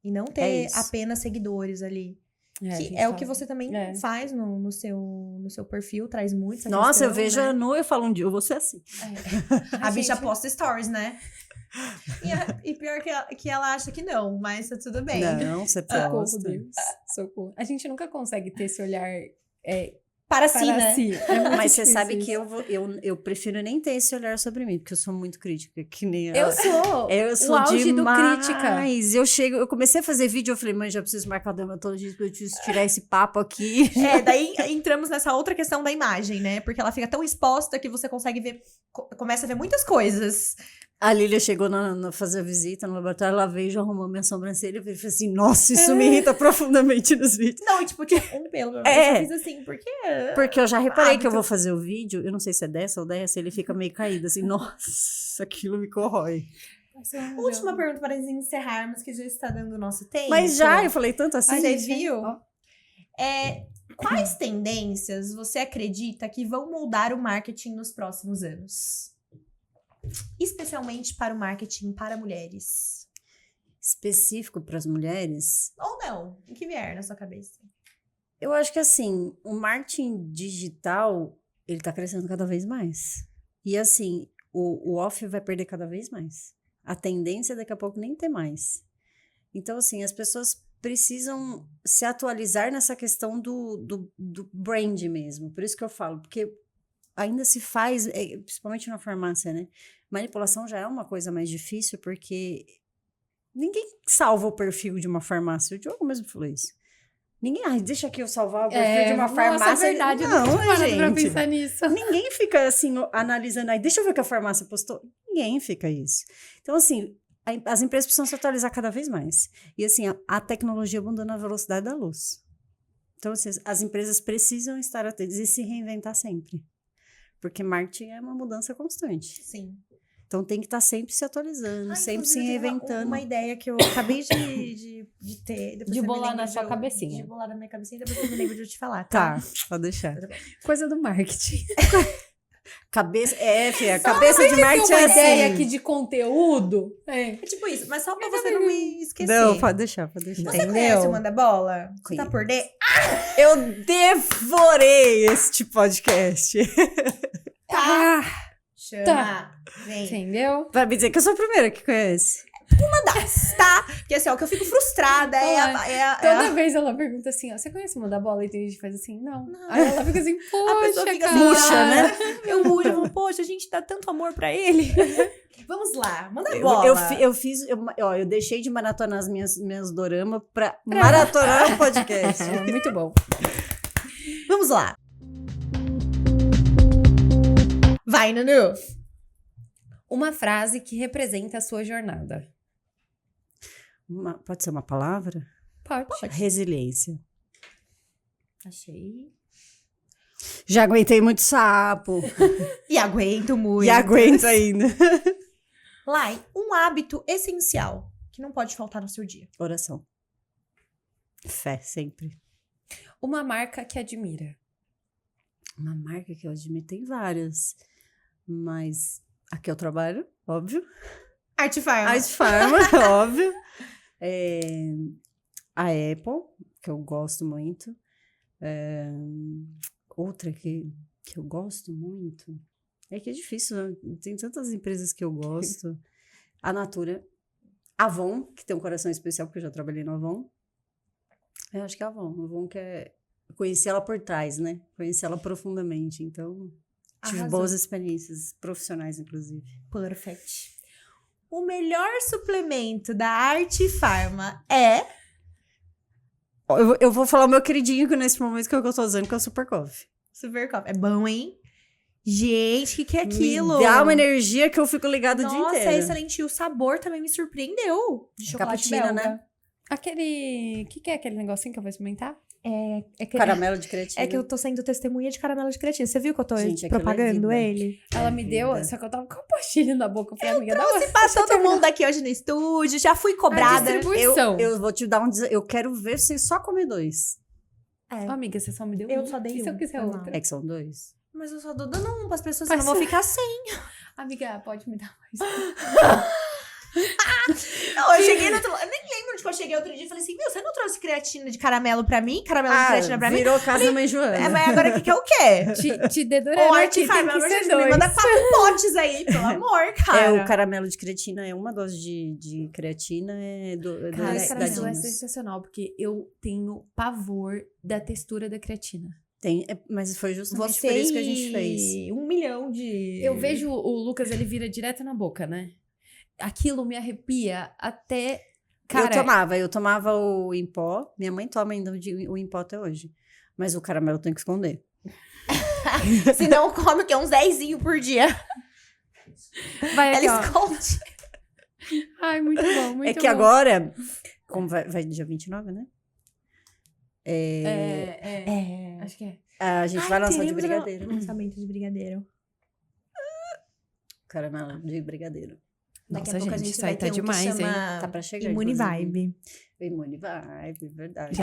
E não É ter isso. apenas seguidores ali. a Que gente é o tá- que você também É. faz no seu perfil, traz muito essa Nossa, eu questão, vejo né? a Nu e eu falo um dia, eu vou ser assim. A bicha gente- posta stories, né? E pior que ela acha que não, mas tá tudo bem. Não, você Socorro, posta. Deus. Socorro. A gente nunca consegue ter esse olhar Para para si, né? si. É muito Mas você difícil sabe isso. que eu prefiro nem ter esse olhar sobre mim, porque eu sou muito crítica, que nem Eu sou. Eu sou o auge demais. do crítica. Eu comecei a fazer vídeo, eu falei, mãe, já preciso marcar o dermatologista, eu preciso tirar esse papo aqui. Daí entramos nessa outra questão da imagem, né? Porque ela fica tão exposta que você consegue ver, começa a ver muitas coisas. A Lília chegou na fazer a visita no laboratório, ela veio e já arrumou minha sobrancelha. Eu falei assim, nossa, isso me irrita profundamente nos vídeos. Não, e tipo, tinha um pelo. Eu É. só fiz assim, porque... Porque eu já reparei que eu hábito. vou fazer o vídeo, eu não sei se é dessa ou dessa, ele fica meio caído, assim, nossa, aquilo me corrói. Última pergunta para encerrarmos, que já está dando o nosso tempo. Mas já, eu falei tanto assim. Você viu? Ó. Quais tendências você acredita que vão moldar o marketing nos próximos anos? Especialmente para o marketing para mulheres. Específico para as mulheres, Ou não, o que vier na sua cabeça. eu acho que assim, o marketing digital, ele tá crescendo cada vez mais. E assim, o off vai perder cada vez mais. A tendência é daqui a pouco nem ter mais. Então, assim, as pessoas precisam se atualizar nessa questão do brand mesmo. Por isso que eu falo, porque ainda se faz, principalmente na farmácia, né? Manipulação já é uma coisa mais difícil, porque ninguém salva o perfil de uma farmácia. O Diogo mesmo falou isso. Ninguém, deixa aqui eu salvar o perfil de uma farmácia. Nossa, é verdade. Não, eu não tinha parado pra gente. pensar nisso. Ninguém fica assim, analisando aí, deixa eu ver o que a farmácia postou. Ninguém fica isso. Então, assim, as empresas precisam se atualizar cada vez mais. E, assim, a tecnologia muda na velocidade da luz. Então, assim, as empresas precisam estar atentas e se reinventar sempre. Porque marketing é uma mudança constante. Sim. Então, tem que estar sempre se atualizando, sempre se Inclusive, eu tenho reinventando. Uma ideia que eu acabei de ter. depois De eu me bolar lembro na sua cabecinha. De bolar na minha cabecinha, depois eu me lembro de eu te falar, tá? Tá, pode deixar. Coisa do marketing. Cabeça, filha, cabeça de marketing Tem uma é ideia assim. aqui de conteúdo. É tipo isso, mas só pra você não me esquecer. Não, pode deixar, pode deixar. Você conhece o Manda Bola? Você tá Conheço. por dentro? Eu devorei este podcast. Tá. Chama. Tá. Vem. Entendeu? Vai me dizer que eu sou a primeira que conhece. Tá? Porque assim, ó, o que eu fico frustrada Toda vez ela pergunta assim, ó, você conhece o Manda Bola? E tem gente que faz assim, não. Aí ela fica assim, A pessoa poxa, fica cara. assim, Puxa, né? Eu mudo, eu falo, poxa, a gente dá tanto amor pra ele. Vamos lá, manda Eu, bola. eu deixei de maratonar as minhas doramas pra maratonar o podcast. Muito bom. Vamos lá. Vai, Nanu. Uma frase que representa a sua jornada. Pode ser uma palavra? Pode. Resiliência. Achei. Já aguentei muito sapo. E aguento muito. E aguento ainda. Lai, um hábito essencial que não pode faltar no seu dia. Oração. Fé, sempre. Uma marca que admira. Uma marca que eu admiro, tem várias. Mas aqui eu trabalho, óbvio. Art Farma. A Pharma, óbvio. A Apple, que eu gosto muito. Outra que eu gosto muito. É que é difícil, né? Tem tantas empresas que eu gosto. A Natura. A Avon, que tem um coração especial, porque eu já trabalhei no Avon. Eu acho que é a Avon. A Avon que é... Conheci ela por trás, né? Conheci ela profundamente. Então, tive Arrasou. boas experiências profissionais, inclusive. Perfect. O melhor suplemento da Art Farma é Eu vou falar o meu queridinho que nesse momento que eu tô usando, que é o Super Coffee. Super coffee. É bom, hein? Gente, que é aquilo? Me dá uma energia que eu fico ligada o dia Nossa, inteiro. é excelente. E o sabor também me surpreendeu. De chocolate Cappuccino, belga. né? Aquele... O que é aquele negocinho que eu vou experimentar? É que, Caramelo de creatina. é que eu tô sendo testemunha de caramelo de creatina. Você viu que eu tô Gente, aquilo é propagando vida. ele? Ela me deu, vida. só que eu tava com a pastilha na boca. Eu falei, amiga, dá uma... Pra todo mundo aqui hoje no estúdio. Já fui cobrada. distribuição. Eu vou te dar eu quero ver você só comer 2. Ô, amiga, você só me deu Eu um. só dei E se eu um, quiser foi mal. outra? É que são 2. Mas eu só tô dando um pras pessoas, Mas senão eu vou ficar sem. Amiga, pode me dar mais? Não, eu cheguei no outro... Eu nem lembro onde que eu cheguei outro dia e falei assim, meu, você não trouxe creatina de caramelo pra mim? Caramelo de creatina pra mim? Virou casa da mãe Joana. É, mas agora o que que eu quero? Te dedurando Ô, aqui, Artify, tem pelo que amor de ser Deus, me dois. manda 4 potes aí, pelo amor, cara. É, o caramelo de creatina é uma dose de creatina, Cara, Dois isso é caramelos. sensacional, porque eu tenho pavor da textura da creatina. Mas foi justamente Você por isso que a gente fez. 1 milhão de... Eu vejo o Lucas, ele vira direto na boca, né? Aquilo me arrepia até... Cara, Eu tomava o em pó. Minha mãe toma ainda o em pó até hoje. Mas o caramelo tem que esconder. Se não, come que é uns 10 por dia. vai aqui, Ela ó. esconde. Ai, muito bom, muito É que bom. agora, como vai dia 29, né? Acho que é. A gente vai lançar de brigadeiro. Lançamento de brigadeiro. Caramelo de brigadeiro. Daqui Nossa, a pouco gente, a gente isso vai aí tá ter um demais, que chama Tá pra chegar. Immune inclusive. Vibe. Immune Vibe, verdade.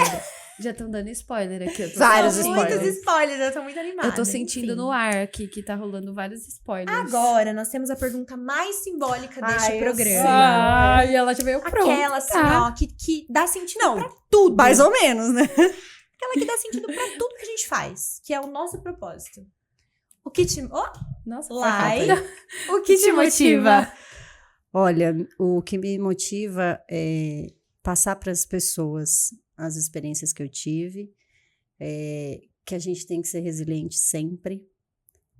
Já estão dando spoiler aqui. Eu tô Vários sentindo. spoilers. Muitos spoilers, eu tô muito animada. Eu tô sentindo Enfim. no ar aqui que tá rolando vários spoilers. Agora, nós temos a pergunta mais simbólica deste Ai, eu programa. Ai, ela já veio pronta. Aquela, assim, tá. ó, que dá sentido Não, pra tudo. mais ou menos, né? Aquela que dá sentido pra tudo que a gente faz, que é o nosso propósito. O que te... Oh, Nossa, Lai. foi rápido. o que te motiva? Olha, o que me motiva é passar para as pessoas as experiências que eu tive, que a gente tem que ser resiliente sempre.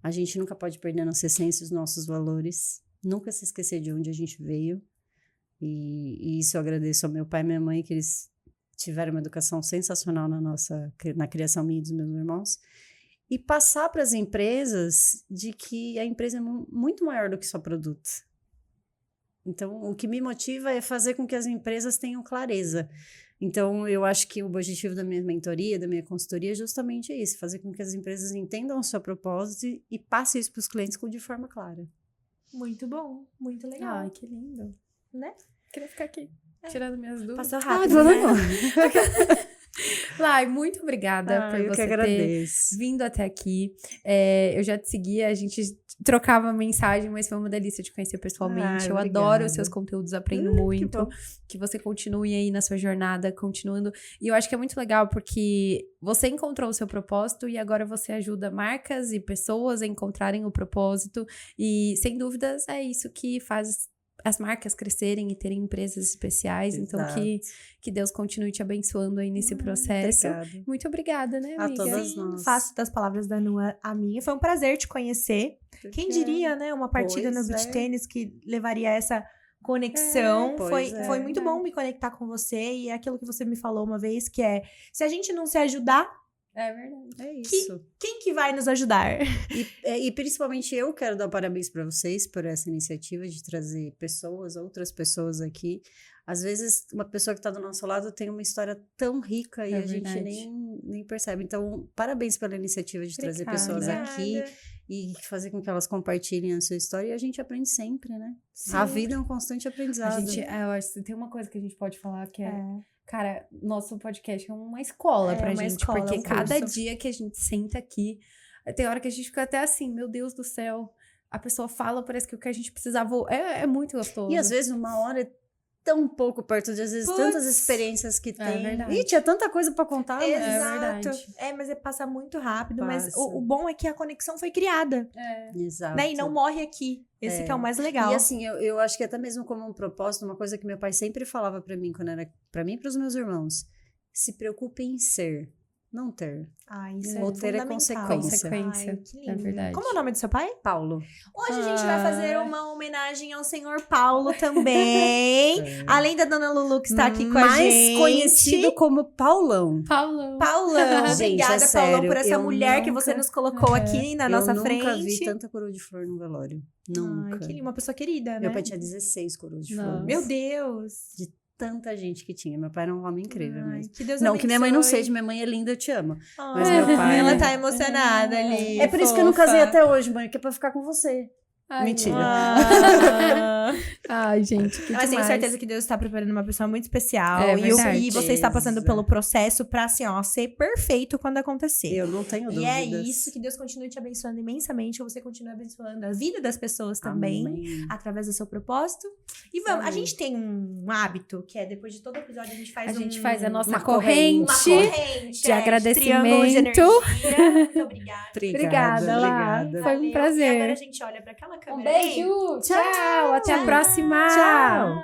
A gente nunca pode perder a nossa essência e os nossos valores. Nunca se esquecer de onde a gente veio. E isso eu agradeço ao meu pai e minha mãe, que eles tiveram uma educação sensacional na criação minha e dos meus irmãos. E passar para as empresas de que a empresa é muito maior do que só produto. Então, o que me motiva é fazer com que as empresas tenham clareza. Então, eu acho que o objetivo da minha mentoria, da minha consultoria, é justamente isso, fazer com que as empresas entendam o seu propósito e passem isso para os clientes de forma clara. Muito bom, muito legal. Ai, que lindo. Né? Queria ficar aqui, tirando minhas dúvidas. Passou rápido, né? Lai, muito obrigada por eu que você ter agradeço. vindo até aqui. Eu já te seguia, a gente trocava mensagem, mas foi uma delícia te conhecer pessoalmente. Eu obrigada. adoro os seus conteúdos, aprendo Que muito. bom. Que você continue aí na sua jornada, continuando. E eu acho que é muito legal porque você encontrou o seu propósito e agora você ajuda marcas e pessoas a encontrarem o propósito. E, sem dúvidas, é isso que faz as marcas crescerem e terem empresas especiais. Então, Exato. que Deus continue te abençoando aí nesse processo. Obrigada. Muito obrigada, né, A amiga? todas Sim, nós. faço das palavras da Nua a minha. Foi um prazer te conhecer. Quem diria, né? Uma partida no Pois beach é. tênis que levaria a essa conexão. pois Foi muito bom me conectar com você. E é aquilo que você me falou uma vez, que é... Se a gente não se ajudar, É verdade. É isso. quem que vai nos ajudar? E principalmente eu quero dar parabéns para vocês por essa iniciativa de trazer outras pessoas aqui. Às vezes, uma pessoa que está do nosso lado tem uma história tão rica e a gente verdade. nem percebe. Então, parabéns pela iniciativa de trazer pessoas aqui e fazer com que elas compartilhem a sua história. E a gente aprende sempre, né? A vida é um constante aprendizado. Eu acho que tem uma coisa que a gente pode falar que cara, nosso podcast é uma escola pra uma gente. escola, Porque um cada curso. dia que a gente senta aqui, tem hora que a gente fica até assim, meu Deus do céu. A pessoa fala, parece que o que a gente precisava... É muito gostoso. E às vezes, uma hora é tão pouco perto de, às vezes, tantas experiências que tem. verdade. E tinha tanta coisa para contar. Mas... Exato. verdade. Mas passa muito rápido. Mas Passa. o bom é que a conexão foi criada. Exato. Né? E não morre aqui. Esse que é o mais legal. E assim, eu acho que até mesmo como um propósito, uma coisa que meu pai sempre falava para mim, quando era para mim e para os meus irmãos, se preocupe em ser. não ter. Isso Ou ter é fundamental. consequência. Ai, que lindo. É verdade. Como é o nome do seu pai? Paulo. Hoje a gente vai fazer uma homenagem ao senhor Paulo também. Além da dona Lulu que está aqui com a gente. Mais conhecido como Paulão. Paulão. Paulão. Gente, Obrigada, é Paulão, sério, por essa eu mulher que nunca- você nos colocou aqui na nossa eu frente. nunca vi tanta coroa de flor no velório. Nunca. Ai, que lindo, uma pessoa querida, né? Meu pai tinha 16 coroas de flor. Nossa. Meu Deus. Tanta gente que tinha. Meu pai era um homem incrível Ai, mesmo. que Deus Não, que minha mãe não abençoe. seja. Minha mãe é linda, eu te amo. Ai, Mas meu pai- Ela tá emocionada ali. É por isso que eu não casei até hoje, mãe, que é pra ficar com você. Ai, Mentira. Ah. Ai, gente, que Mas tenho demais. certeza que Deus está preparando uma pessoa muito especial. É verdade. E você está passando pelo processo pra, assim, ó, ser perfeito quando acontecer. Eu não tenho E dúvidas. é isso, que Deus continue te abençoando imensamente, você continue abençoando a vida das pessoas também, Amém. através do seu propósito. E vamos, a Amém. gente tem um hábito, que é depois de todo episódio a gente faz A gente faz a nossa uma corrente. uma corrente de agradecimento. agradecimento. De energia. Muito obrigada. Obrigada, Lá. obrigada. Foi um Valeu. prazer. E agora a gente olha pra aquela Um câmera. aí. beijo. Tchau. Até a próxima. Tchau.